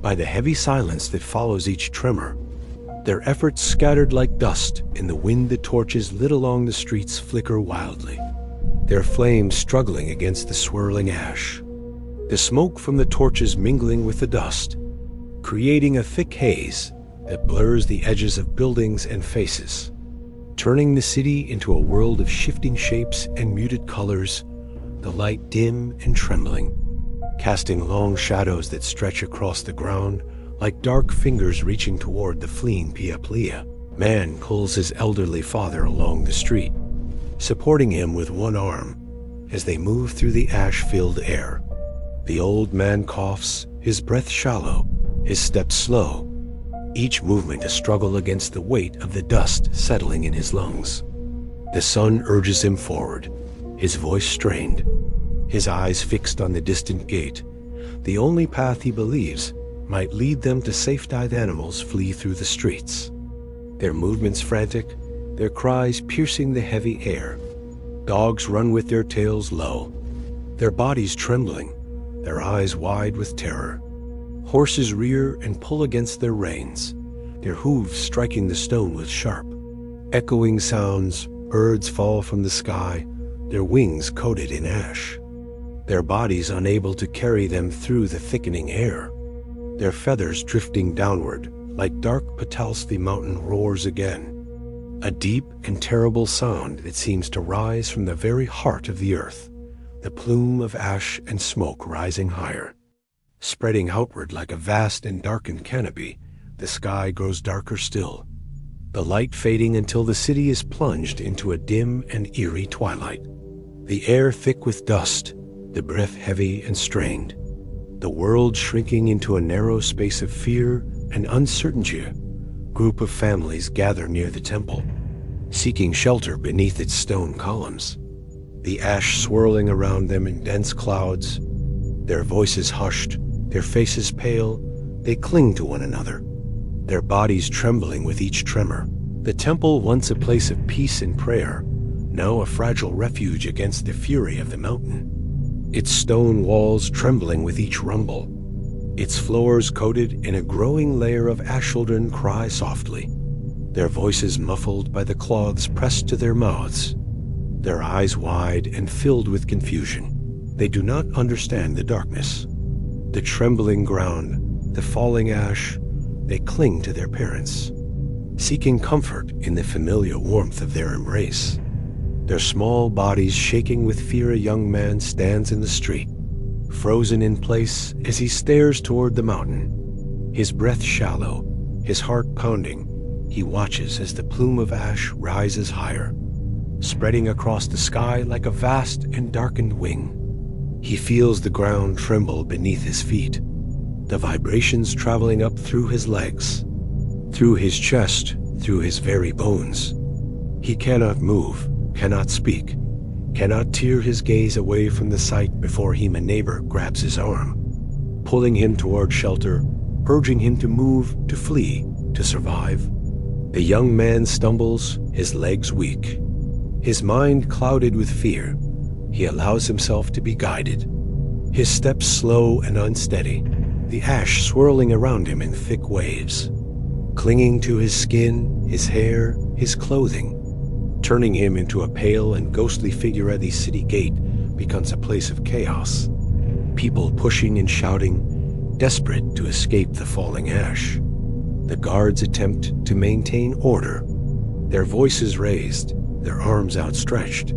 by the heavy silence that follows each tremor. Their efforts scattered like dust in the wind. The torches lit along the streets flicker wildly, their flames struggling against the swirling ash. The smoke from the torches mingling with the dust, creating a thick haze that blurs the edges of buildings and faces, turning the city into a world of shifting shapes and muted colors, the light dim and trembling, casting long shadows that stretch across the ground like dark fingers reaching toward the fleeing Pia. Man pulls his elderly father along the street, supporting him with one arm as they move through the ash-filled air. The old man coughs, his breath shallow, his steps slow, each movement a struggle against the weight of the dust settling in his lungs. The son urges him forward, his voice strained, his eyes fixed on the distant gate, the only path he believes might lead them to safe-dive. Animals flee through the streets, their movements frantic, their cries piercing the heavy air. Dogs run with their tails low, their bodies trembling, their eyes wide with terror. Horses rear and pull against their reins, their hooves striking the stone with sharp, echoing sounds. Birds fall from the sky, their wings coated in ash, their bodies unable to carry them through the thickening air, their feathers drifting downward like dark petals. The mountain roars again, a deep and terrible sound that seems to rise from the very heart of the earth, the plume of ash and smoke rising higher, spreading outward like a vast and darkened canopy. The sky grows darker still, the light fading until the city is plunged into a dim and eerie twilight. The air thick with dust, the breath heavy and strained, the world shrinking into a narrow space of fear and uncertainty. A group of families gather near the temple, seeking shelter beneath its stone columns, the ash swirling around them in dense clouds. Their voices hushed, their faces pale, they cling to one another, their bodies trembling with each tremor. The temple, once a place of peace and prayer, now a fragile refuge against the fury of the mountain. Its stone walls trembling with each rumble, its floors coated in a growing layer of ash. Children cry softly, their voices muffled by the cloths pressed to their mouths, their eyes wide and filled with confusion. They do not understand the darkness, the trembling ground, the falling ash. They cling to their parents, seeking comfort in the familiar warmth of their embrace. Their small bodies shaking with fear. A young man stands in the street, frozen in place as he stares toward the mountain, his breath shallow, his heart pounding. He watches as the plume of ash rises higher, spreading across the sky like a vast and darkened wing. He feels the ground tremble beneath his feet, the vibrations traveling up through his legs, through his chest, through his very bones. He cannot move, cannot speak, cannot tear his gaze away from the sight before him. A neighbor grabs his arm, pulling him toward shelter, urging him to move, to flee, to survive. The young man stumbles, his legs weak. His mind clouded with fear, he allows himself to be guided. His steps slow and unsteady, the ash swirling around him in thick waves, clinging to his skin, his hair, his clothing. Turning him into a pale and ghostly figure at the city gate becomes a place of chaos. People pushing and shouting, desperate to escape the falling ash. The guards attempt to maintain order, their voices raised, their arms outstretched.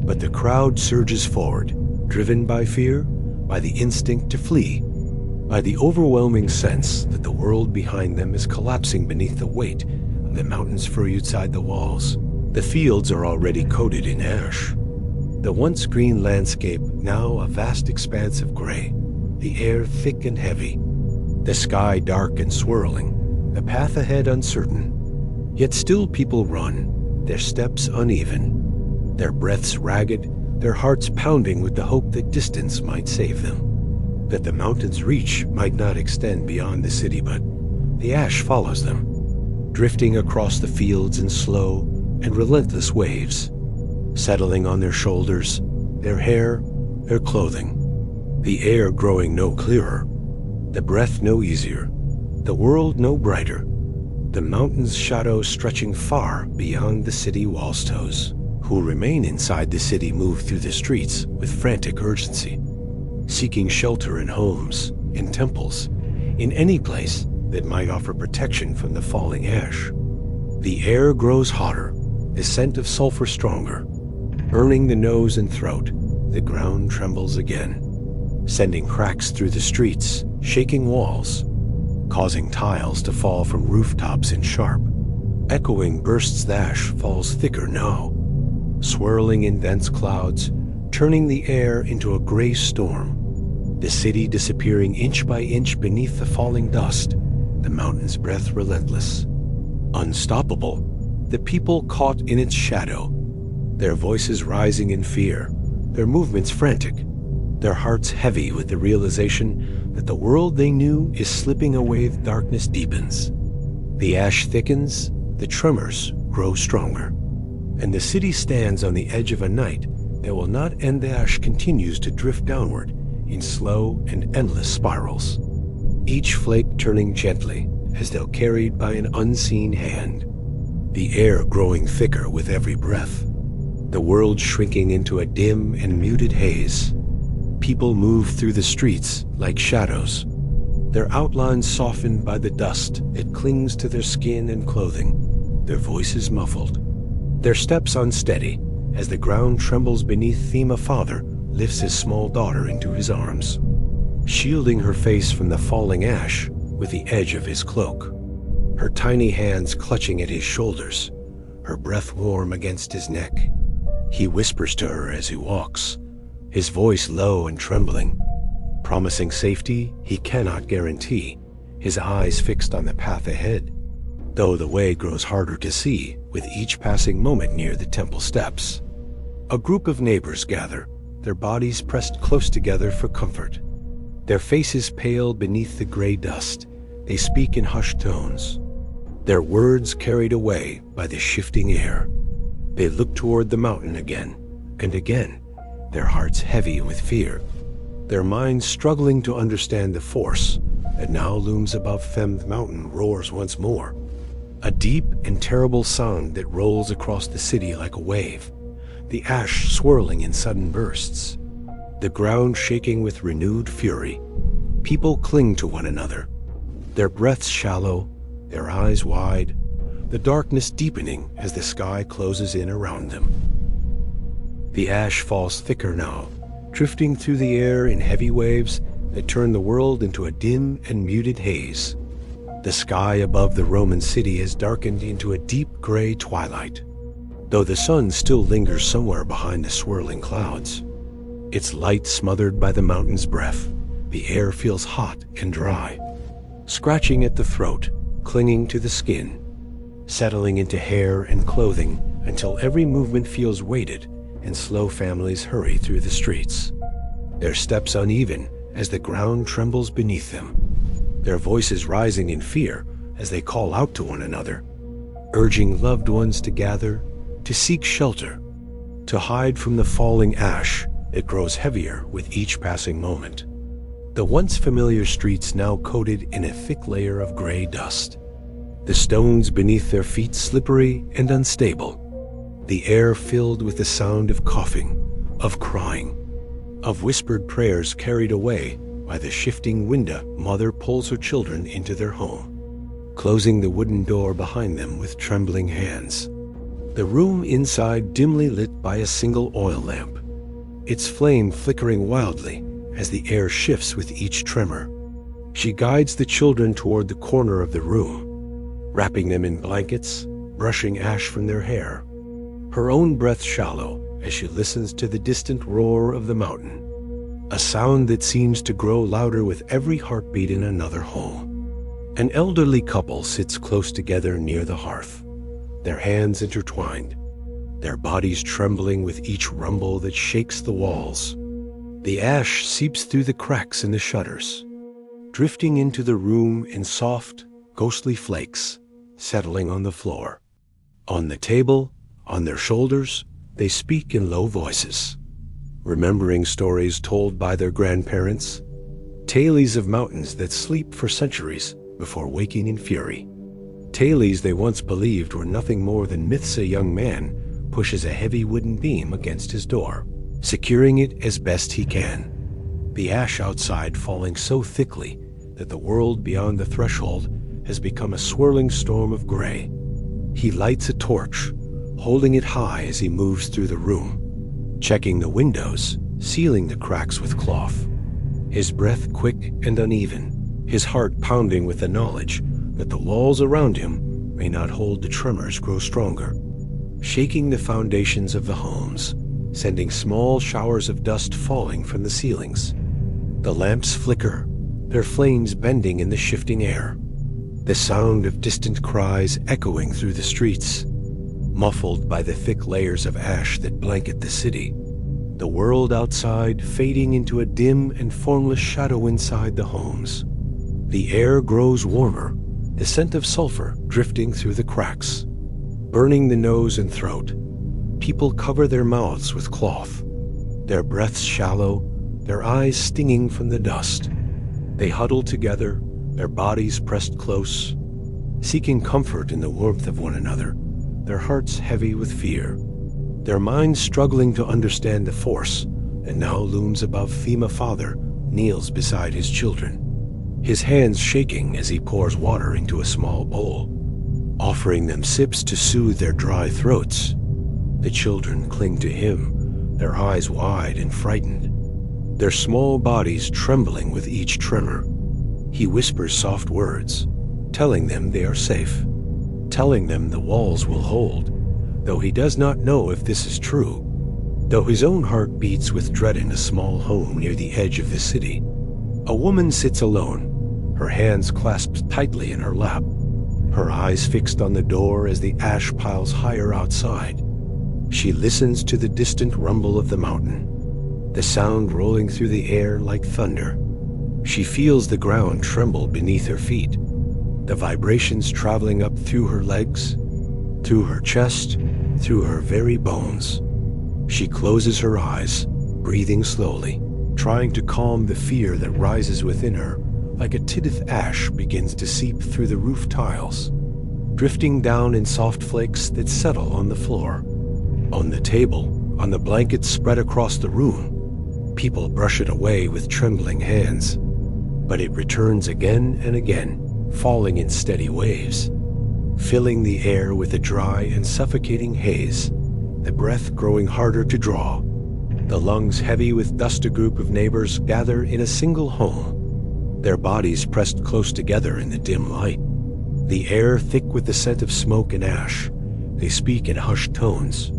But the crowd surges forward, driven by fear, by the instinct to flee, by the overwhelming sense that the world behind them is collapsing beneath the weight of the mountains furrowed outside the walls. The fields are already coated in ash. The once green landscape now a vast expanse of gray, the air thick and heavy, the sky dark and swirling, the path ahead uncertain. Yet still people run, their steps uneven, their breaths ragged, their hearts pounding with the hope that distance might save them, that the mountain's reach might not extend beyond the city, but the ash follows them, drifting across the fields in slow and relentless waves, settling on their shoulders, their hair, their clothing. The air growing no clearer, the breath no easier, the world no brighter, the mountain's shadows stretching far beyond the city wallstones. Who remain inside the city move through the streets with frantic urgency, seeking shelter in homes, in temples, in any place that might offer protection from the falling ash. The air grows hotter, the scent of sulfur stronger. Burning the nose and throat, the ground trembles again, sending cracks through the streets, shaking walls, causing tiles to fall from rooftops in sharp, echoing bursts. The ash falls thicker now, swirling in dense clouds, turning the air into a gray storm. The city disappearing inch by inch beneath the falling dust, the mountain's breath relentless. Unstoppable, the people caught in its shadow, their voices rising in fear, their movements frantic, their hearts heavy with the realization that the world they knew is slipping away as darkness deepens. The ash thickens, the tremors grow stronger, and the city stands on the edge of a night that will not end. The ash continues to drift downward in slow and endless spirals, each flake turning gently as though carried by an unseen hand. The air growing thicker with every breath, the world shrinking into a dim and muted haze. People move through the streets like shadows, their outlines softened by the dust that clings to their skin and clothing, their voices muffled, their steps unsteady as the ground trembles beneath them. A father lifts his small daughter into his arms, shielding her face from the falling ash with the edge of his cloak, her tiny hands clutching at his shoulders, her breath warm against his neck. He whispers to her as he walks, his voice low and trembling, promising safety he cannot guarantee, his eyes fixed on the path ahead, though the way grows harder to see with each passing moment near the temple steps. A group of neighbors gather, their bodies pressed close together for comfort. Their faces pale beneath the gray dust, they speak in hushed tones, their words carried away by the shifting air. They look toward the mountain again and again, their hearts heavy with fear, their minds struggling to understand the force that now looms above them. The mountain roars once more, a deep and terrible sound that rolls across the city like a wave, the ash swirling in sudden bursts, the ground shaking with renewed fury. People cling to one another, their breaths shallow, their eyes wide, the darkness deepening as the sky closes in around them. The ash falls thicker now, drifting through the air in heavy waves that turn the world into a dim and muted haze. The sky above the Roman city has darkened into a deep gray twilight, though the sun still lingers somewhere behind the swirling clouds. Its light smothered by the mountain's breath, the air feels hot and dry, scratching at the throat, clinging to the skin, settling into hair and clothing until every movement feels weighted and slow. Families hurry through the streets, their steps uneven as the ground trembles beneath them, their voices rising in fear as they call out to one another, urging loved ones to gather, to seek shelter, to hide from the falling ash that grows heavier with each passing moment. The once familiar streets now coated in a thick layer of gray dust, the stones beneath their feet slippery and unstable, the air filled with the sound of coughing, of crying, of whispered prayers carried away by the shifting wind. Mother pulls her children into their home, closing the wooden door behind them with trembling hands. The room inside dimly lit by a single oil lamp, its flame flickering wildly as the air shifts with each tremor. She guides the children toward the corner of the room, wrapping them in blankets, brushing ash from their hair, her own breath shallow as she listens to the distant roar of the mountain, a sound that seems to grow louder with every heartbeat in another home. An elderly couple sits close together near the hearth, their hands intertwined, their bodies trembling with each rumble that shakes the walls. The ash seeps through the cracks in the shutters, drifting into the room in soft, ghostly flakes, settling on the floor. On the table, on their shoulders, they speak in low voices, remembering stories told by their grandparents, tales of mountains that sleep for centuries before waking in fury. Tales they once believed were nothing more than myths. A young man pushes a heavy wooden beam against his door, securing it as best he can, the ash outside falling so thickly that the world beyond the threshold has become a swirling storm of gray. He lights a torch, holding it high as he moves through the room, checking the windows, sealing the cracks with cloth. His breath quick and uneven, his heart pounding with the knowledge that the walls around him may not hold. The tremors grow stronger, shaking the foundations of the homes, sending small showers of dust falling from the ceilings. The lamps flicker, their flames bending in the shifting air, the sound of distant cries echoing through the streets, muffled by the thick layers of ash that blanket the city. The world outside fading into a dim and formless shadow inside the homes. The air grows warmer, the scent of sulfur drifting through the cracks, burning the nose and throat. People cover their mouths with cloth, their breaths shallow, their eyes stinging from the dust. They huddle together, their bodies pressed close, seeking comfort in the warmth of one another, their hearts heavy with fear, their minds struggling to understand the force that now looms above them. A father kneels beside his children, his hands shaking as he pours water into a small bowl, offering them sips to soothe their dry throats. The children cling to him, their eyes wide and frightened, their small bodies trembling with each tremor. He whispers soft words, telling them they are safe, telling them the walls will hold, though he does not know if this is true, though his own heart beats with dread. In a small home near the edge of the city, a woman sits alone, her hands clasped tightly in her lap, her eyes fixed on the door as the ash piles higher outside. She listens to the distant rumble of the mountain, the sound rolling through the air like thunder. She feels the ground tremble beneath her feet, the vibrations traveling up through her legs, through her chest, through her very bones. She closes her eyes, breathing slowly, trying to calm the fear that rises within her like a tidith. Ash begins to seep through the roof tiles, drifting down in soft flakes that settle on the floor. On the table, on the blankets spread across the room, people brush it away with trembling hands, but it returns again and again, falling in steady waves, filling the air with a dry and suffocating haze, the breath growing harder to draw, the lungs heavy with dust. A group of neighbors gather in a single home, their bodies pressed close together in the dim light, the air thick with the scent of smoke and ash. They speak in hushed tones,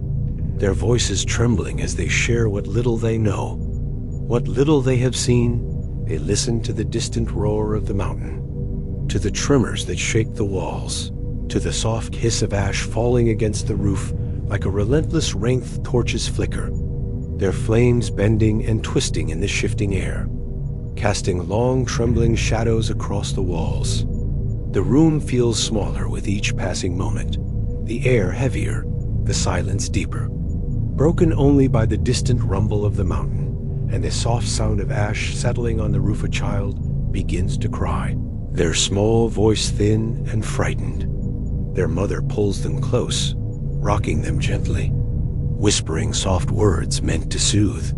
their voices trembling as they share what little they know, what little they have seen. They listen to the distant roar of the mountain, to the tremors that shake the walls, to the soft hiss of ash falling against the roof like a relentless torches flicker, their flames bending and twisting in the shifting air. casting long, trembling shadows across the walls. The room feels smaller with each passing moment, the air heavier, the silence deeper, broken only by the distant rumble of the mountain and the soft sound of ash settling on the roof. A child begins to cry, their small voice thin and frightened. Their mother pulls them close, rocking them gently, whispering soft words meant to soothe.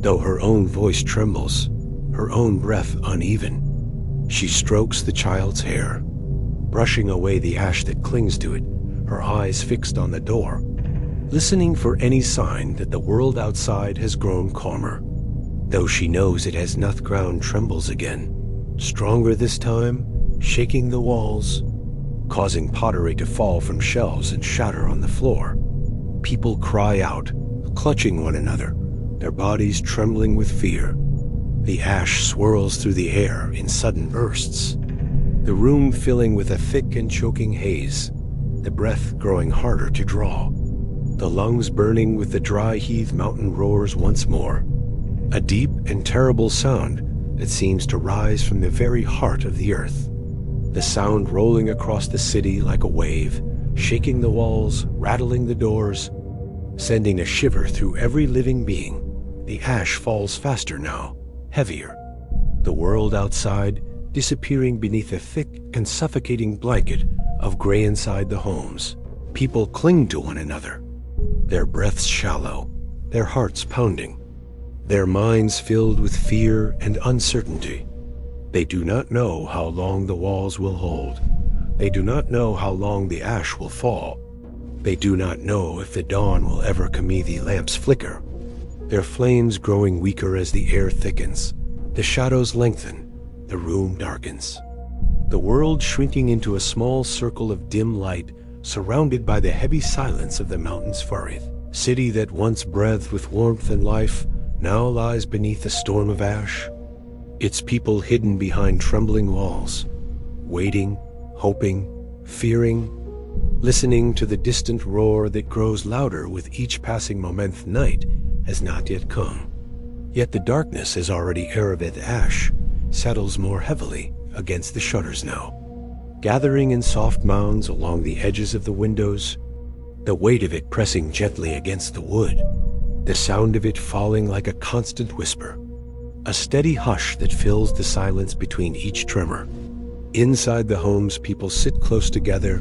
Though her own voice trembles, her own breath uneven, she strokes the child's hair, brushing away the ash that clings to it, her eyes fixed on the door, listening for any sign that the world outside has grown calmer. Though she knows it has not, ground trembles again, stronger this time, shaking the walls, causing pottery to fall from shelves and shatter on the floor. People cry out, clutching one another, their bodies trembling with fear. The ash swirls through the air in sudden bursts, the room filling with a thick and choking haze, the breath growing harder to draw, the lungs burning with the dry heath. Mountain roars once more, a deep and terrible sound that seems to rise from the very heart of the earth. The sound rolling across the city like a wave, shaking the walls, rattling the doors, sending a shiver through every living being. The ash falls faster now, heavier. The world outside disappearing beneath a thick and suffocating blanket of gray inside the homes. People cling to one another, their breaths shallow, their hearts pounding, their minds filled with fear and uncertainty. They do not know how long the walls will hold. They do not know how long the ash will fall. They do not know if the dawn will ever come. The lamps flicker, their flames growing weaker as the air thickens. The shadows lengthen, the room darkens. The world shrinking into a small circle of dim light, surrounded by the heavy silence of the mountains farthest. City that once breathed with warmth and life now lies beneath a storm of ash, its people hidden behind trembling walls, waiting, hoping, fearing, listening to the distant roar that grows louder with each passing moment. Night has not yet come, yet the darkness has already arrived. Ash settles more heavily against the shutters now, gathering in soft mounds along the edges of the windows, the weight of it pressing gently against the wood, the sound of it falling like a constant whisper, a steady hush that fills the silence between each tremor. Inside the homes, people sit close together,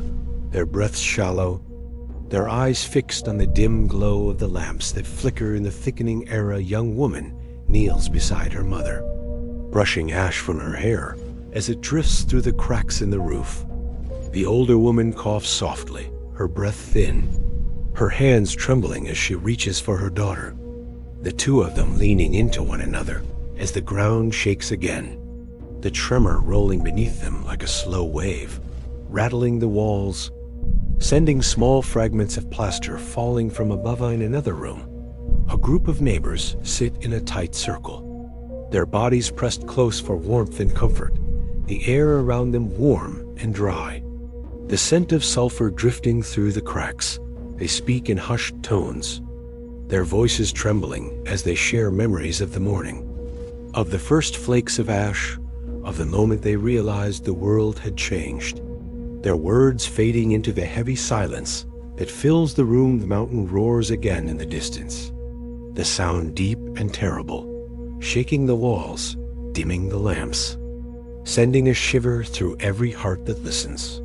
their breaths shallow, their eyes fixed on the dim glow of the lamps that flicker in the thickening air. A young woman kneels beside her mother, brushing ash from her hair as it drifts through the cracks in the roof. The older woman coughs softly, her breath thin, her hands trembling as she reaches for her daughter, the two of them leaning into one another as the ground shakes again, the tremor rolling beneath them like a slow wave, rattling the walls, sending small fragments of plaster falling from above. In another room, a group of neighbors sit in a tight circle, their bodies pressed close for warmth and comfort, the air around them warm and dry, the scent of sulfur drifting through the cracks. They speak in hushed tones, their voices trembling as they share memories of the morning, of the first flakes of ash, of the moment they realized the world had changed. Their words fading into the heavy silence that fills the room. The mountain roars again in the distance, the sound deep and terrible, shaking the walls, dimming the lamps, sending a shiver through every heart that listens.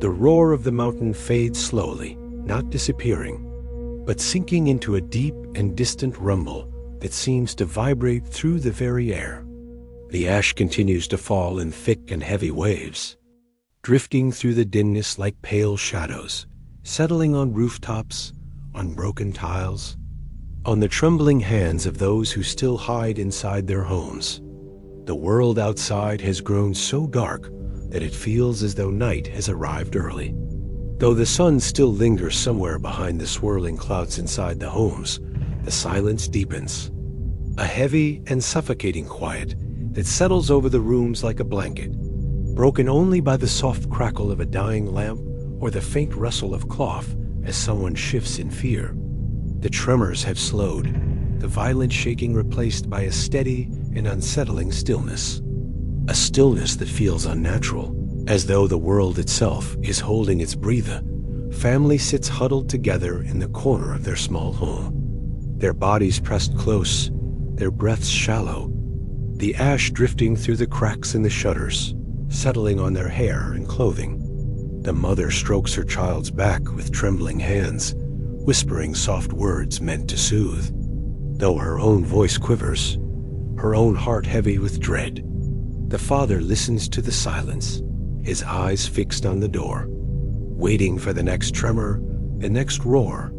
The roar of the mountain fades slowly, not disappearing, but sinking into a deep and distant rumble that seems to vibrate through the very air. The ash continues to fall in thick and heavy waves, drifting through the dimness like pale shadows, settling on rooftops, on broken tiles, on the trembling hands of those who still hide inside their homes. The world outside has grown so dark that it feels as though night has arrived early. Though the sun still lingers somewhere behind the swirling clouds inside the homes, the silence deepens, a heavy and suffocating quiet that settles over the rooms like a blanket, broken only by the soft crackle of a dying lamp or the faint rustle of cloth as someone shifts in fear. The tremors have slowed, the violent shaking replaced by a steady, an unsettling stillness. A stillness that feels unnatural, as though the world itself is holding its breather. Family sits huddled together in the corner of their small home. Their bodies pressed close, their breaths shallow, the ash drifting through the cracks in the shutters, settling on their hair and clothing. The mother strokes her child's back with trembling hands, whispering soft words meant to soothe, though her own voice quivers, her own heart heavy with dread. The father listens to the silence, his eyes fixed on the door, waiting for the next tremor, the next roar,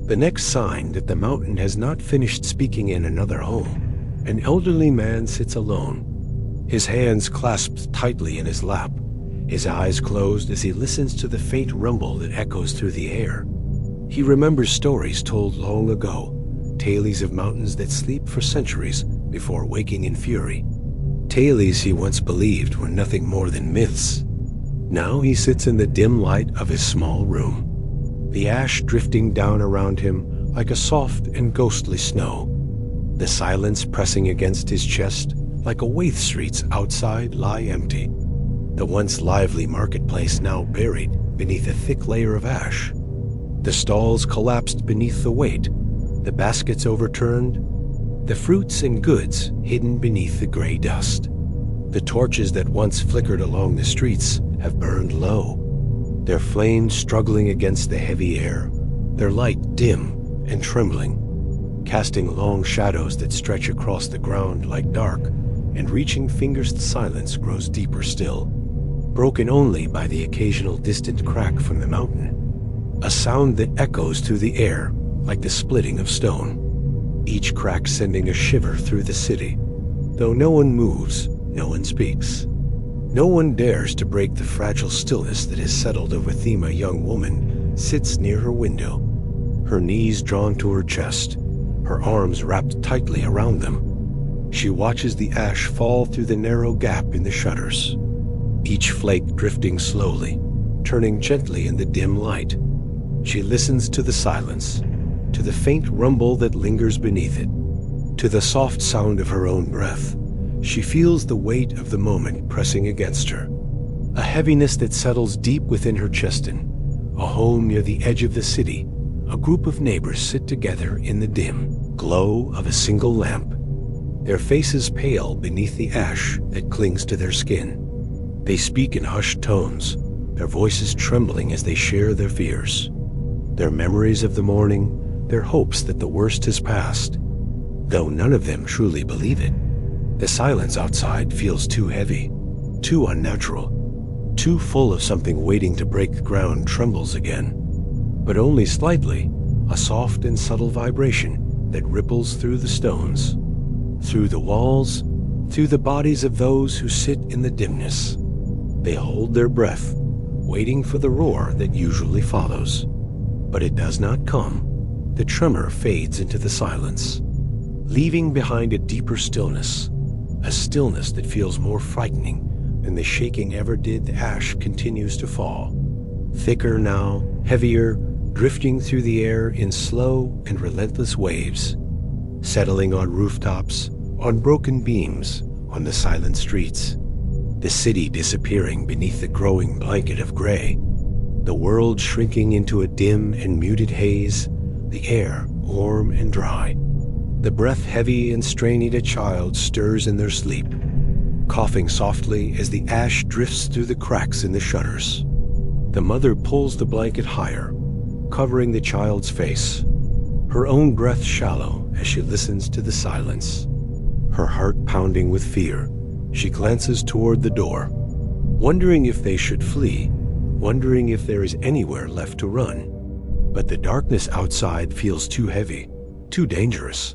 the next sign that the mountain has not finished speaking in another home. An elderly man sits alone, his hands clasped tightly in his lap, his eyes closed as he listens to the faint rumble that echoes through the air. He remembers stories told long ago, tales of mountains that sleep for centuries before waking in fury. Tales he once believed were nothing more than myths. Now he sits in the dim light of his small room, the ash drifting down around him like a soft and ghostly snow, the silence pressing against his chest like a Waith streets outside lie empty, the once lively marketplace now buried beneath a thick layer of ash. The stalls collapsed beneath the weight, the baskets overturned, the fruits and goods hidden beneath the gray dust. The torches that once flickered along the streets have burned low, their flames struggling against the heavy air, their light dim and trembling, casting long shadows that stretch across the ground like dark, and reaching fingers to silence grows deeper still, broken only by the occasional distant crack from the mountain, a sound that echoes through the air like the splitting of stone, each crack sending a shiver through the city. Though no one moves, no one speaks. No one dares to break the fragile stillness that has settled over them. A young woman sits near her window, her knees drawn to her chest, her arms wrapped tightly around them. She watches the ash fall through the narrow gap in the shutters, each flake drifting slowly, turning gently in the dim light. She listens to the silence, to the faint rumble that lingers beneath it, to the soft sound of her own breath. She feels the weight of the moment pressing against her, a heaviness that settles deep within her chest. In a home near the edge of the city, a group of neighbors sit together in the dim glow of a single lamp, their faces pale beneath the ash that clings to their skin. They speak in hushed tones, their voices trembling as they share their fears, their memories of the morning, their hopes that the worst has passed, though none of them truly believe it. The silence outside feels too heavy, too unnatural, too full of something waiting to break the ground. Trembles again, but only slightly, a soft and subtle vibration that ripples through the stones, through the walls, through the bodies of those who sit in the dimness. They hold their breath, waiting for the roar that usually follows. But it does not come. The tremor fades into the silence, leaving behind a deeper stillness, a stillness that feels more frightening than the shaking ever did. The ash continues to fall, thicker now, heavier, drifting through the air in slow and relentless waves, settling on rooftops, on broken beams, on the silent streets. The city disappearing beneath the growing blanket of gray, the world shrinking into a dim and muted haze, the air warm and dry, the breath heavy and straining. A child stirs in their sleep, coughing softly as the ash drifts through the cracks in the shutters. The mother pulls the blanket higher, covering the child's face, her own breath shallow as she listens to the silence, her heart pounding with fear. She glances toward the door, wondering if they should flee, wondering if there is anywhere left to run. But the darkness outside feels too heavy, too dangerous,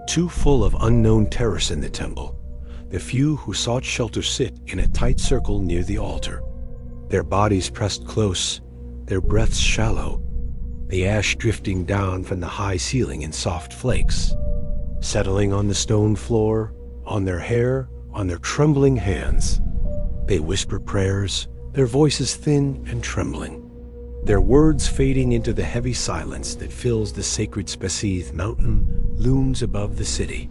too full of unknown terrors. In the temple, the few who sought shelter sit in a tight circle near the altar, their bodies pressed close, their breaths shallow, the ash drifting down from the high ceiling in soft flakes, settling on the stone floor, on their hair, on their trembling hands. They whisper prayers, their voices thin and trembling, their words fading into the heavy silence that fills the sacred space. Mountain looms above the city,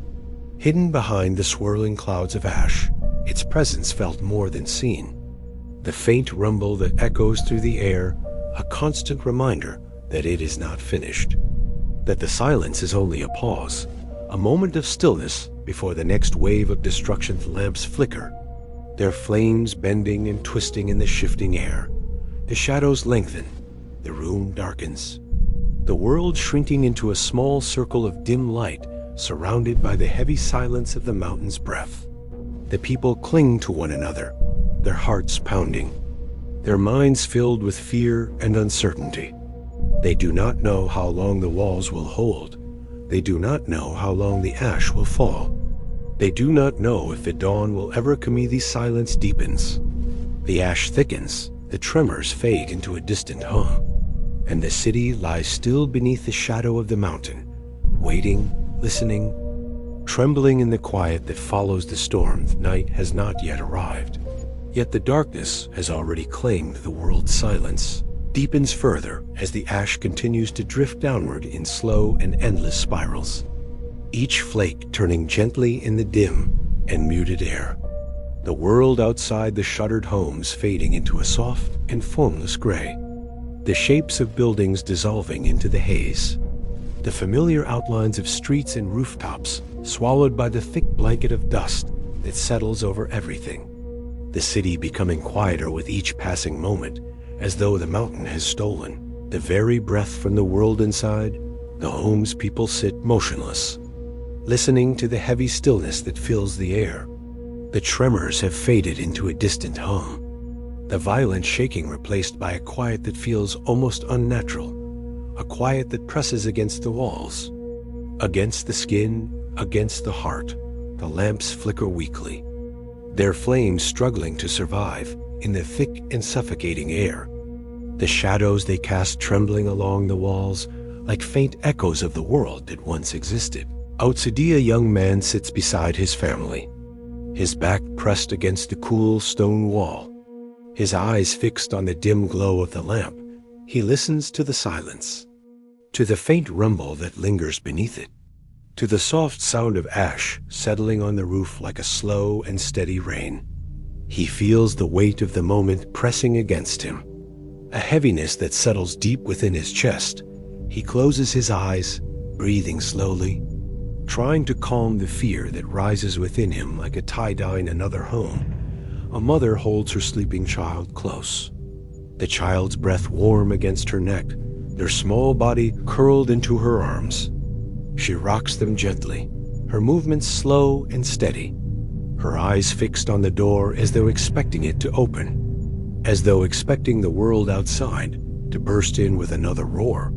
Hidden behind the swirling clouds of ash, its presence felt more than seen. The faint rumble that echoes through the air, a constant reminder that it is not finished. That the silence is only a pause, a moment of stillness before the next wave of destruction's lamps flicker, their flames bending and twisting in the shifting air. The shadows lengthen, the room darkens, the world shrinking into a small circle of dim light, surrounded by the heavy silence of the mountain's breath. The people cling to one another, their hearts pounding, their minds filled with fear and uncertainty. They do not know how long the walls will hold. They do not know how long the ash will fall. They do not know if the dawn will ever come. The silence deepens. The ash thickens, the tremors fade into a distant hum, and the city lies still beneath the shadow of the mountain, waiting, listening, trembling in the quiet that follows the storm. Night has not yet arrived, yet the darkness has already claimed the world's silence, deepens further as the ash continues to drift downward in slow and endless spirals, each flake turning gently in the dim and muted air. The world outside the shuttered homes fading into a soft and formless gray, the shapes of buildings dissolving into the haze, the familiar outlines of streets and rooftops swallowed by the thick blanket of dust that settles over everything. The city becoming quieter with each passing moment, as though the mountain has stolen the very breath from the world inside. The homes people sit motionless, listening to the heavy stillness that fills the air. The tremors have faded into a distant hum, the violent shaking replaced by a quiet that feels almost unnatural, a quiet that presses against the walls, against the skin, against the heart. The lamps flicker weakly, their flames struggling to survive in the thick and suffocating air. The shadows they cast trembling along the walls like faint echoes of the world that once existed. Outside, a young man sits beside his family, his back pressed against the cool stone wall, his eyes fixed on the dim glow of the lamp. He listens to the silence, to the faint rumble that lingers beneath it, to the soft sound of ash settling on the roof like a slow and steady rain. He feels the weight of the moment pressing against him, a heaviness that settles deep within his chest. He closes his eyes, breathing slowly, trying to calm the fear that rises within him like a tide in another home. A mother holds her sleeping child close, the child's breath warm against her neck, their small body curled into her arms. She rocks them gently, her movements slow and steady, her eyes fixed on the door as though expecting it to open, as though expecting the world outside to burst in with another roar,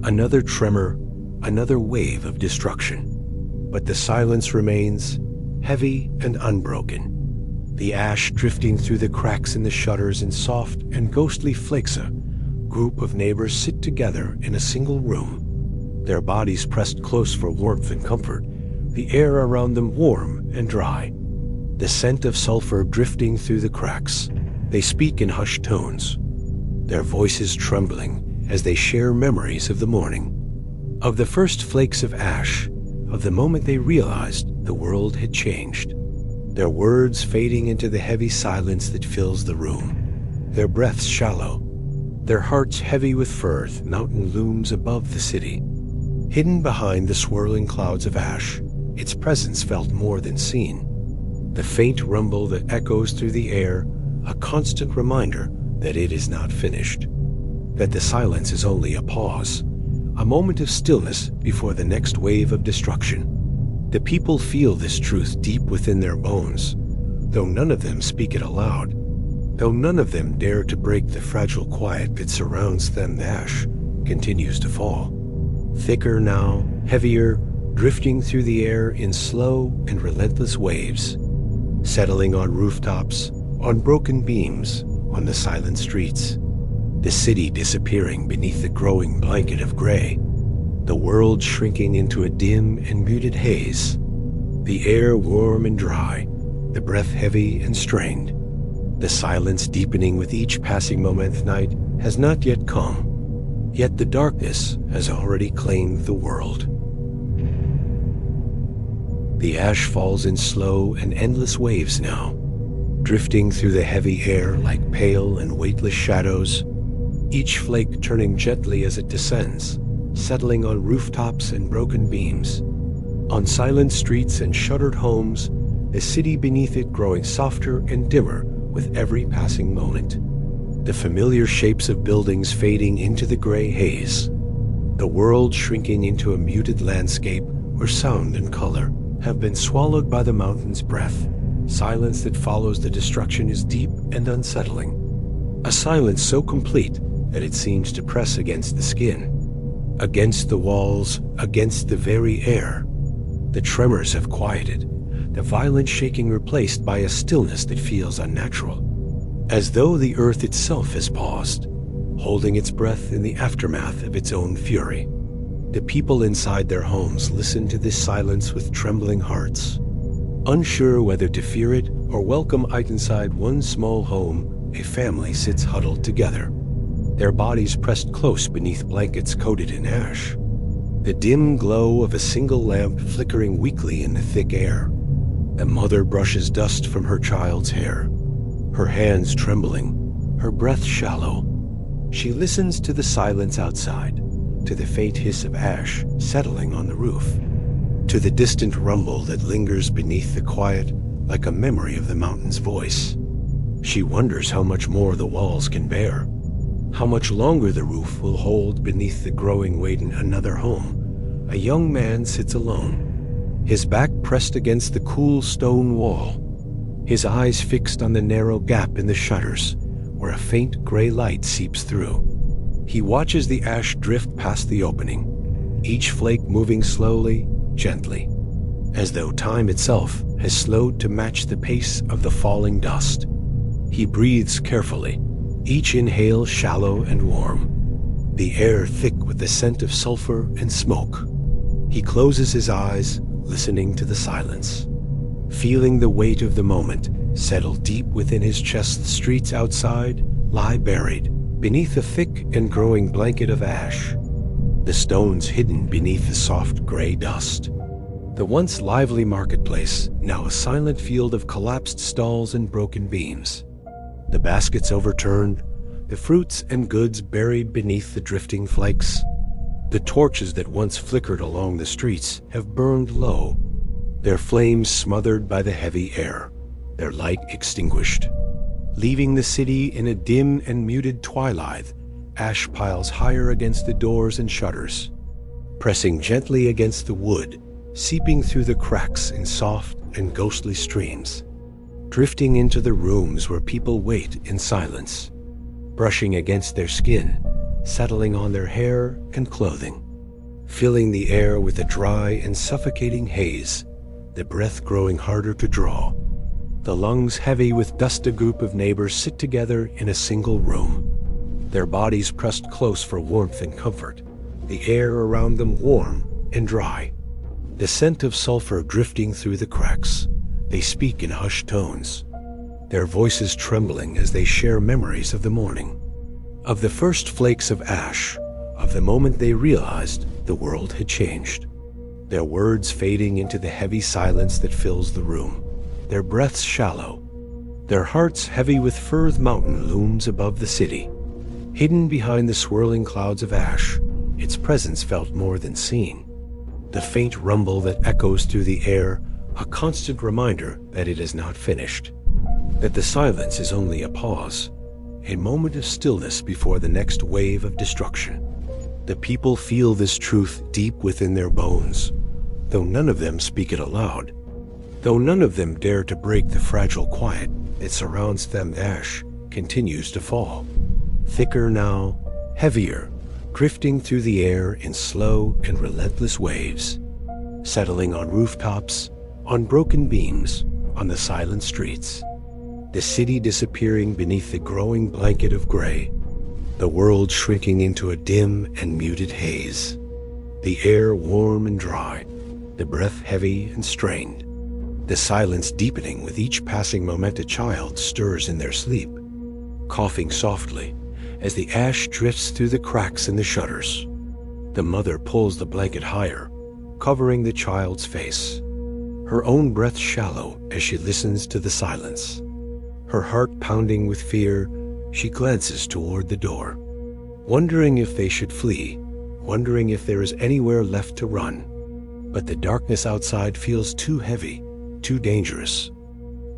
another tremor, another wave of destruction. But the silence remains, heavy and unbroken, the ash drifting through the cracks in the shutters in soft and ghostly flakes. A group of neighbors sit together in a single room, their bodies pressed close for warmth and comfort, the air around them warm and dry, the scent of sulfur drifting through the cracks. They speak in hushed tones, their voices trembling as they share memories of the morning, of the first flakes of ash, of the moment they realized the world had changed. Their words fading into the heavy silence that fills the room, their breaths shallow, their hearts heavy with fur. The mountain looms above the city, hidden behind the swirling clouds of ash, its presence felt more than seen. The faint rumble that echoes through the air, a constant reminder that it is not finished, that the silence is only a pause, a moment of stillness before the next wave of destruction. The people feel this truth deep within their bones, though none of them speak it aloud, though none of them dare to break the fragile quiet that surrounds them. The ash continues to fall, thicker now, heavier, drifting through the air in slow and relentless waves, settling on rooftops, on broken beams, on the silent streets. The city disappearing beneath the growing blanket of gray, the world shrinking into a dim and muted haze, the air warm and dry, the breath heavy and strained, the silence deepening with each passing moment. Night has not yet come, yet the darkness has already claimed the world. The ash falls in slow and endless waves now, drifting through the heavy air like pale and weightless shadows, each flake turning gently as it descends, settling on rooftops and broken beams. On silent streets and shuttered homes, the city beneath it growing softer and dimmer with every passing moment. The familiar shapes of buildings fading into the gray haze. The world shrinking into a muted landscape where sound and color have been swallowed by the mountain's breath. Silence that follows the destruction is deep and unsettling. A silence so complete that it seems to press against the skin, against the walls, against the very air. The tremors have quieted, the violent shaking replaced by a stillness that feels unnatural, as though the earth itself has paused, holding its breath in the aftermath of its own fury. The people inside their homes listen to this silence with trembling hearts, unsure whether to fear it or welcome it. Inside one small home, a family sits huddled together, their bodies pressed close beneath blankets coated in ash. The dim glow of a single lamp flickering weakly in the thick air. The mother brushes dust from her child's hair, her hands trembling, her breath shallow. She listens to the silence outside, to the faint hiss of ash settling on the roof, to the distant rumble that lingers beneath the quiet like a memory of the mountain's voice. She wonders how much more the walls can bear, how much longer the roof will hold beneath the growing weight. In another home, a young man sits alone, his back pressed against the cool stone wall, his eyes fixed on the narrow gap in the shutters where a faint gray light seeps through. He watches the ash drift past the opening, each flake moving slowly, gently, as though time itself has slowed to match the pace of the falling dust. He breathes carefully, each inhale shallow and warm, the air thick with the scent of sulfur and smoke. He closes his eyes, listening to the silence, feeling the weight of the moment settle deep within his chest. The streets outside lie buried beneath a thick and growing blanket of ash, the stones hidden beneath the soft gray dust. The once lively marketplace, now a silent field of collapsed stalls and broken beams. The baskets overturned, the fruits and goods buried beneath the drifting flakes. The torches that once flickered along the streets have burned low, their flames smothered by the heavy air, their light extinguished. Leaving the city in a dim and muted twilight, ash piles higher against the doors and shutters, pressing gently against the wood, seeping through the cracks in soft and ghostly streams, drifting into the rooms where people wait in silence, brushing against their skin, settling on their hair and clothing, filling the air with a dry and suffocating haze, the breath growing harder to draw, the lungs heavy with dust. A group of neighbors sit together in a single room, their bodies pressed close for warmth and comfort, the air around them warm and dry, the scent of sulfur drifting through the cracks. They speak in hushed tones, their voices trembling as they share memories of the morning, of the first flakes of ash, of the moment they realized the world had changed. Their words fading into the heavy silence that fills the room, their breaths shallow, their hearts heavy with fur. The mountain looms above the city, hidden behind the swirling clouds of ash, its presence felt more than seen. The faint rumble that echoes through the air, a constant reminder that it is not finished, that the silence is only a pause, a moment of stillness before the next wave of destruction. The people feel this truth deep within their bones, though none of them speak it aloud, though none of them dare to break the fragile quiet that surrounds them. Ash continues to fall, thicker now, heavier, drifting through the air in slow and relentless waves, settling on rooftops, on broken beams, on the silent streets. The city disappearing beneath the growing blanket of gray, the world shrinking into a dim and muted haze, the air warm and dry, the breath heavy and strained, the silence deepening with each passing moment. A child stirs in their sleep, coughing softly as the ash drifts through the cracks in the shutters. The mother pulls the blanket higher, covering the child's face. her own breath shallow as she listens to the silence. Her heart pounding with fear, she glances toward the door, wondering if they should flee, wondering if there is anywhere left to run. But the darkness outside feels too heavy, too dangerous,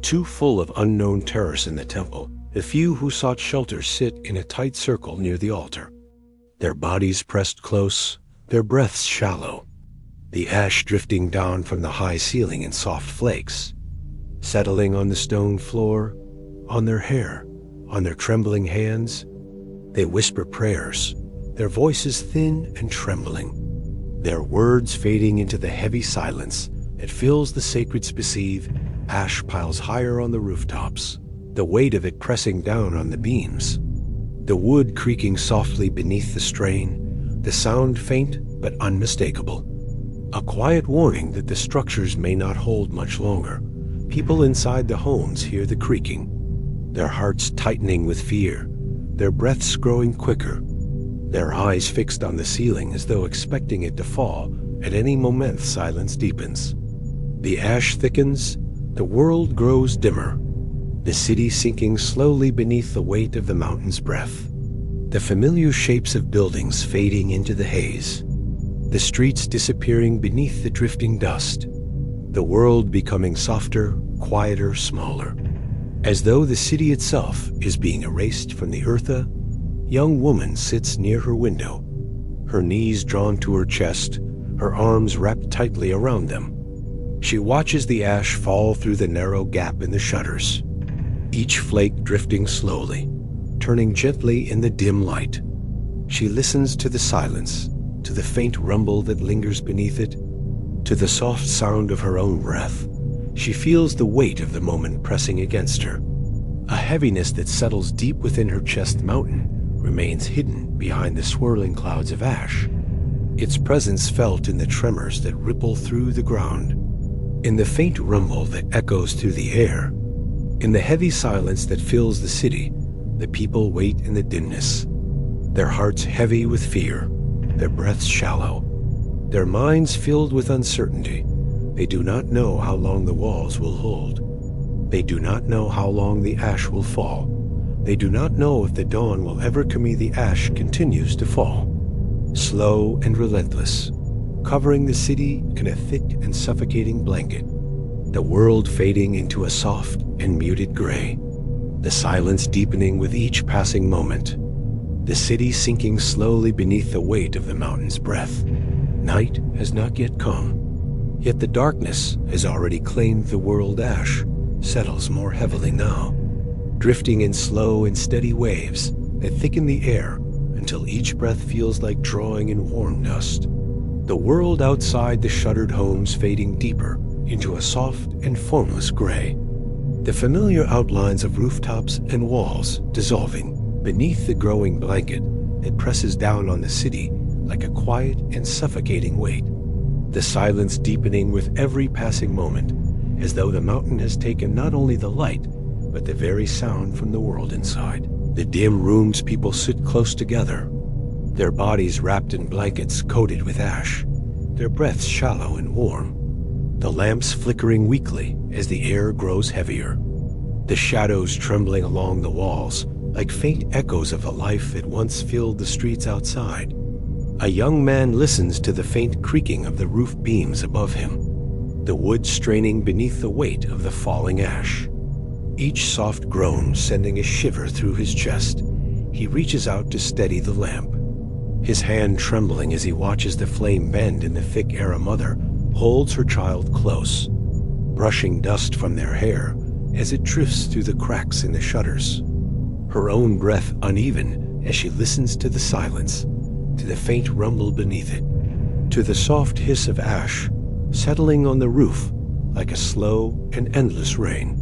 too full of unknown terrors in the temple. The few who sought shelter sit in a tight circle near the altar, their bodies pressed close, their breaths shallow, the ash drifting down from the high ceiling in soft flakes, settling on the stone floor, on their hair, on their trembling hands. They whisper prayers, their voices thin and trembling, their words fading into the heavy silence that fills the sacred space. Ash piles higher on the rooftops, the weight of it pressing down on the beams, the wood creaking softly beneath the strain, the sound faint but unmistakable. A quiet warning that the structures may not hold much longer. People inside the homes hear the creaking, their hearts tightening with fear, their breaths growing quicker, their eyes fixed on the ceiling as though expecting it to fall at any moment. Silence deepens. The ash thickens, the world grows dimmer, the city sinking slowly beneath the weight of the mountain's breath. The familiar shapes of buildings fading into the haze, the streets disappearing beneath the drifting dust, the world becoming softer, quieter, smaller. As though the city itself is being erased from the earth, a young woman sits near her window, her knees drawn to her chest, her arms wrapped tightly around them. She watches the ash fall through the narrow gap in the shutters, each flake drifting slowly, turning gently in the dim light. She listens to the silence, to the faint rumble that lingers beneath it, to the soft sound of her own breath. She feels the weight of the moment pressing against her. A heaviness that settles deep within her chest. Mountain remains hidden behind the swirling clouds of ash, its presence felt in the tremors that ripple through the ground, in the faint rumble that echoes through the air, in the heavy silence that fills the city. The people wait in the dimness, their hearts heavy with fear, their breaths shallow, their minds filled with uncertainty. They do not know how long the walls will hold. They do not know how long the ash will fall. They do not know if the dawn will ever come. The ash continues to fall, slow and relentless, covering the city in a thick and suffocating blanket, the world fading into a soft and muted gray, the silence deepening with each passing moment, the city sinking slowly beneath the weight of the mountain's breath. Night has not yet come, yet the darkness has already claimed the world. Ash settles more heavily now, drifting in slow and steady waves that thicken the air until each breath feels like drawing in warm dust. The world outside the shuttered homes fading deeper into a soft and formless gray. The familiar outlines of rooftops and walls dissolving beneath the growing blanket that presses down on the city like a quiet and suffocating weight. The silence deepening with every passing moment, as though the mountain has taken not only the light, but the very sound from the world inside. The dim rooms people sit close together, their bodies wrapped in blankets coated with ash, their breaths shallow and warm, the lamps flickering weakly as the air grows heavier, the shadows trembling along the walls like faint echoes of a life that once filled the streets outside. A young man listens to the faint creaking of the roof beams above him, the wood straining beneath the weight of the falling ash. Each soft groan sending a shiver through his chest. He reaches out to steady the lamp, his hand trembling as he watches the flame bend in the thick air. A mother holds her child close, brushing dust from their hair as it drifts through the cracks in the shutters, her own breath uneven as she listens to the silence, to the faint rumble beneath it, to the soft hiss of ash settling on the roof like a slow and endless rain.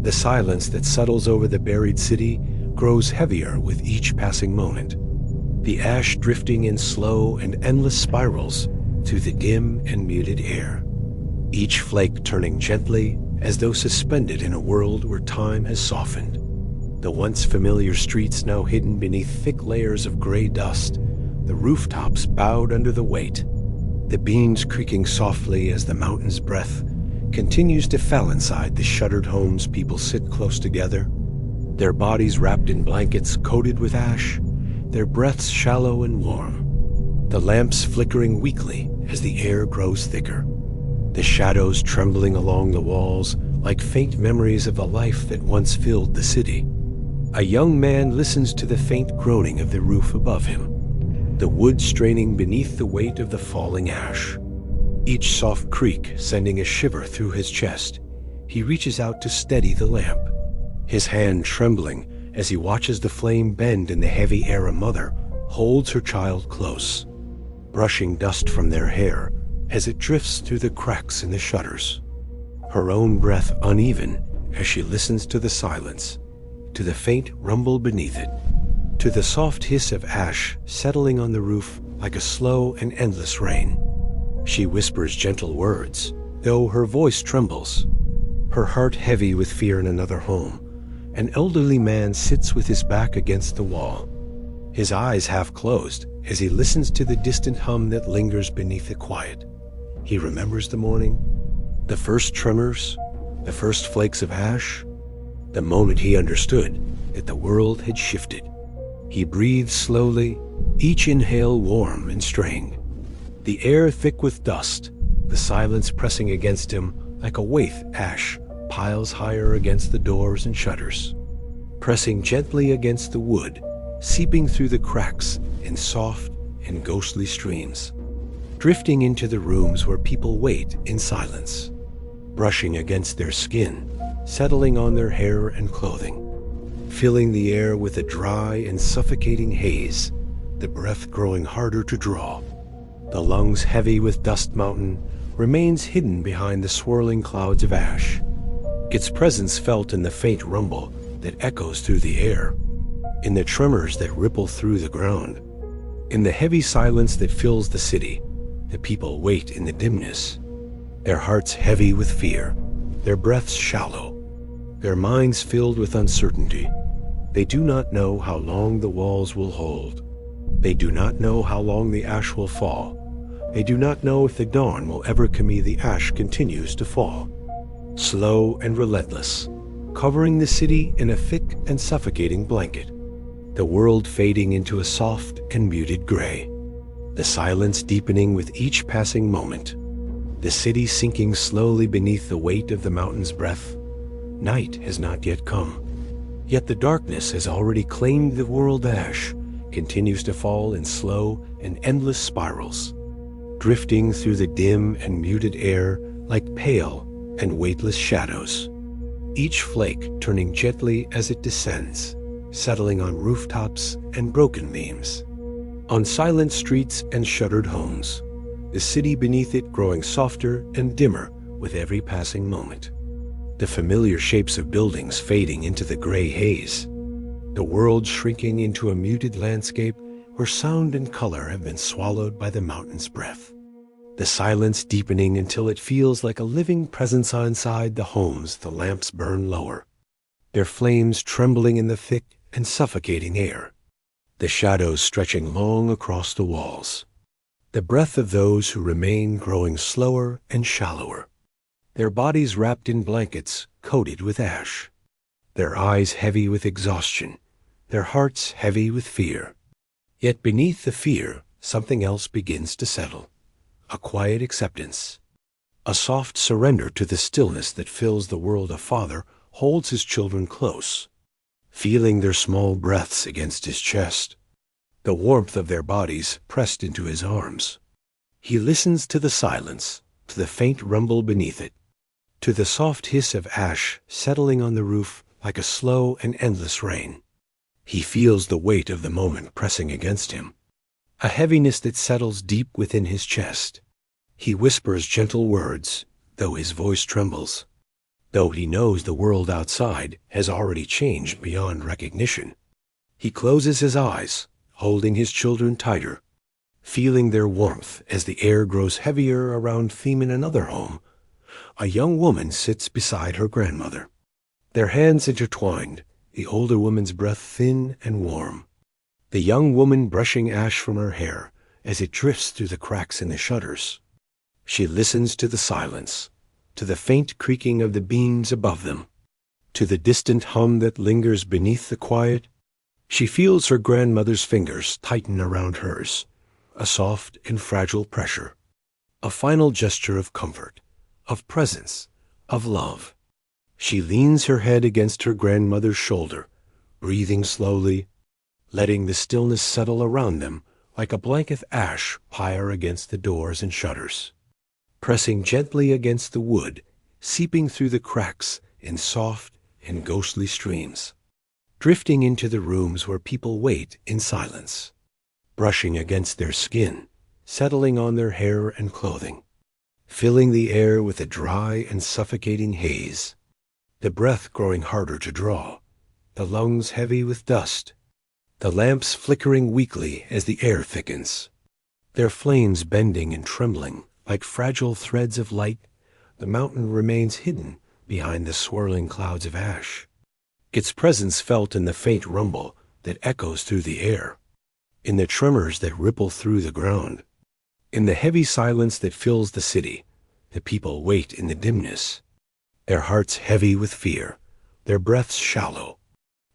The silence that settles over the buried city grows heavier with each passing moment, the ash drifting in slow and endless spirals through the dim and muted air, each flake turning gently as though suspended in a world where time has softened. The once familiar streets now hidden beneath thick layers of gray dust, the rooftops bowed under the weight, the beams creaking softly as the mountain's breath continues to fall inside the shuttered homes people sit close together, their bodies wrapped in blankets coated with ash, their breaths shallow and warm, the lamps flickering weakly as the air grows thicker, the shadows trembling along the walls like faint memories of the life that once filled the city. A young man listens to the faint groaning of the roof above him, the wood straining beneath the weight of the falling ash. Each soft creak sending a shiver through his chest, he reaches out to steady the lamp, his hand trembling as he watches the flame bend in the heavy air. A mother holds her child close, brushing dust from their hair as it drifts through the cracks in the shutters, her own breath uneven as she listens to the silence, to the faint rumble beneath it, to the soft hiss of ash settling on the roof like a slow and endless rain. She whispers gentle words, though her voice trembles, her heart heavy with fear. In another home, an elderly man sits with his back against the wall, his eyes half closed as he listens to the distant hum that lingers beneath the quiet. He remembers the morning, the first tremors, the first flakes of ash, the moment he understood that the world had shifted. He breathes slowly, each inhale warm and straying, the air thick with dust, the silence pressing against him like a weight. Ash piles higher against the doors and shutters, pressing gently against the wood, seeping through the cracks in soft and ghostly streams, drifting into the rooms where people wait in silence, brushing against their skin, settling on their hair and clothing, filling the air with a dry and suffocating haze, the breath growing harder to draw. The lungs heavy with dust mountain remains hidden behind the swirling clouds of ash, its presence felt in the faint rumble that echoes through the air, in the tremors that ripple through the ground, in the heavy silence that fills the city. The people wait in the dimness, their hearts heavy with fear, their breaths shallow, their minds filled with uncertainty. They do not know how long the walls will hold. They do not know how long the ash will fall. They do not know if the dawn will ever come. The ash continues to fall, slow and relentless, covering the city in a thick and suffocating blanket, the world fading into a soft and muted gray, the silence deepening with each passing moment, the city sinking slowly beneath the weight of the mountain's breath. Night has not yet come, yet the darkness has already claimed the world. Ash continues to fall in slow and endless spirals, drifting through the dim and muted air like pale and weightless shadows, each flake turning gently as it descends, settling on rooftops and broken beams, on silent streets and shuttered homes, the city beneath it growing softer and dimmer with every passing moment, the familiar shapes of buildings fading into the gray haze, the world shrinking into a muted landscape where sound and color have been swallowed by the mountain's breath, the silence deepening until it feels like a living presence inside the homes. The lamps burn lower, their flames trembling in the thick and suffocating air, the shadows stretching long across the walls, the breath of those who remain growing slower and shallower, their bodies wrapped in blankets coated with ash, their eyes heavy with exhaustion, their hearts heavy with fear. Yet beneath the fear, something else begins to settle, a quiet acceptance, a soft surrender to the stillness that fills the world. A father holds his children close, feeling their small breaths against his chest, the warmth of their bodies pressed into his arms. He listens to the silence, to the faint rumble beneath it, to the soft hiss of ash settling on the roof like a slow and endless rain. He feels the weight of the moment pressing against him, a heaviness that settles deep within his chest. He whispers gentle words, though his voice trembles, though he knows the world outside has already changed beyond recognition. He closes his eyes, holding his children tighter, feeling their warmth as the air grows heavier around them. In another home, a young woman sits beside her grandmother, their hands intertwined, the older woman's breath thin and warm. The young woman brushing ash from her hair as it drifts through the cracks in the shutters. She listens to the silence, to the faint creaking of the beams above them, to the distant hum that lingers beneath the quiet. She feels her grandmother's fingers tighten around hers, a soft and fragile pressure, a final gesture of comfort, of presence, of love. She leans her head against her grandmother's shoulder, breathing slowly, letting the stillness settle around them like a blanket ash pyre against the doors and shutters, pressing gently against the wood, seeping through the cracks in soft and ghostly streams, drifting into the rooms where people wait in silence, brushing against their skin, settling on their hair and clothing, filling the air with a dry and suffocating haze, the breath growing harder to draw, the lungs heavy with dust, the lamps flickering weakly as the air thickens, their flames bending and trembling like fragile threads of light. The mountain remains hidden behind the swirling clouds of ash, its presence felt in the faint rumble that echoes through the air, in the tremors that ripple through the ground, in the heavy silence that fills the city. The people wait in the dimness, their hearts heavy with fear, their breaths shallow,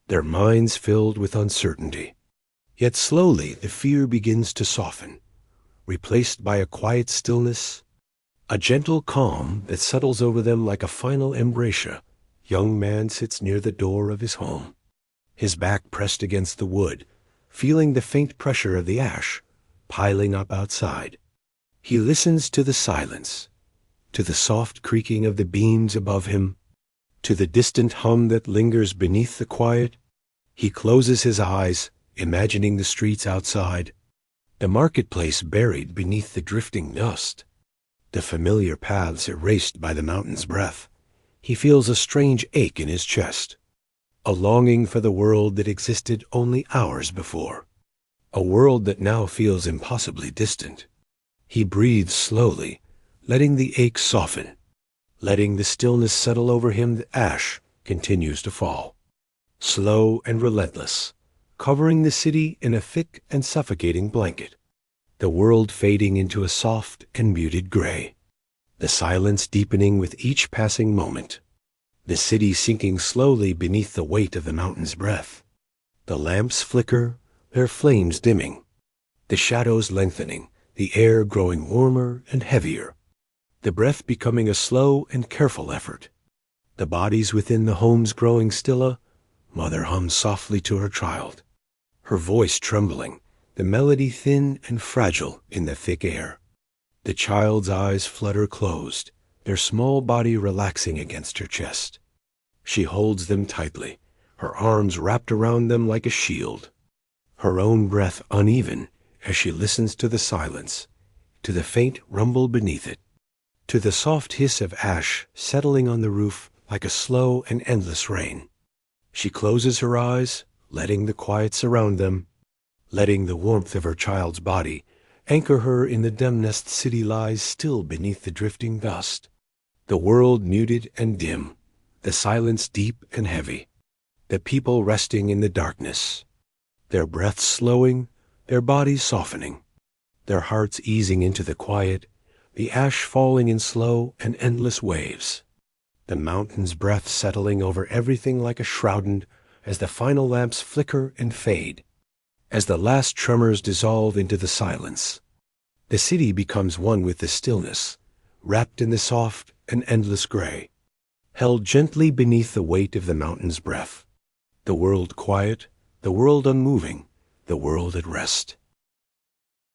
their minds filled with uncertainty. Yet slowly the fear begins to soften, replaced by a quiet stillness, a gentle calm that settles over them like a final embrace. A young man sits near the door of his home, his back pressed against the wood, feeling the faint pressure of the ash piling up outside. He listens to the silence, to the soft creaking of the beams above him, to the distant hum that lingers beneath the quiet. He closes his eyes, imagining the streets outside, the marketplace buried beneath the drifting dust, the familiar paths erased by the mountain's breath. He feels a strange ache in his chest, a longing for the world that existed only hours before, a world that now feels impossibly distant. He breathes slowly, letting the ache soften, letting the stillness settle over him. The ash continues to fall, slow and relentless, covering the city in a thick and suffocating blanket, the world fading into a soft and muted gray, the silence deepening with each passing moment, the city sinking slowly beneath the weight of the mountain's breath. The lamps flicker, their flames dimming, the shadows lengthening, the air growing warmer and heavier, the breath becoming a slow and careful effort. The bodies within the homes growing stiller. Mother hums softly to her child, her voice trembling, the melody thin and fragile in the thick air. The child's eyes flutter closed, their small body relaxing against her chest. She holds them tightly, her arms wrapped around them like a shield, her own breath uneven as she listens to the silence, to the faint rumble beneath it, to the soft hiss of ash settling on the roof like a slow and endless rain. She closes her eyes, letting the quiet surround them, letting the warmth of her child's body anchor her in the dimness. The city lies still beneath the drifting dust, the world muted and dim, the silence deep and heavy, the people resting in the darkness, their breaths slowing, their bodies softening, their hearts easing into the quiet, the ash falling in slow and endless waves, the mountain's breath settling over everything like a shroud. As the final lamps flicker and fade, as the last tremors dissolve into the silence, the city becomes one with the stillness, wrapped in the soft and endless gray, held gently beneath the weight of the mountain's breath. The world quiet, the world unmoving, the world at rest.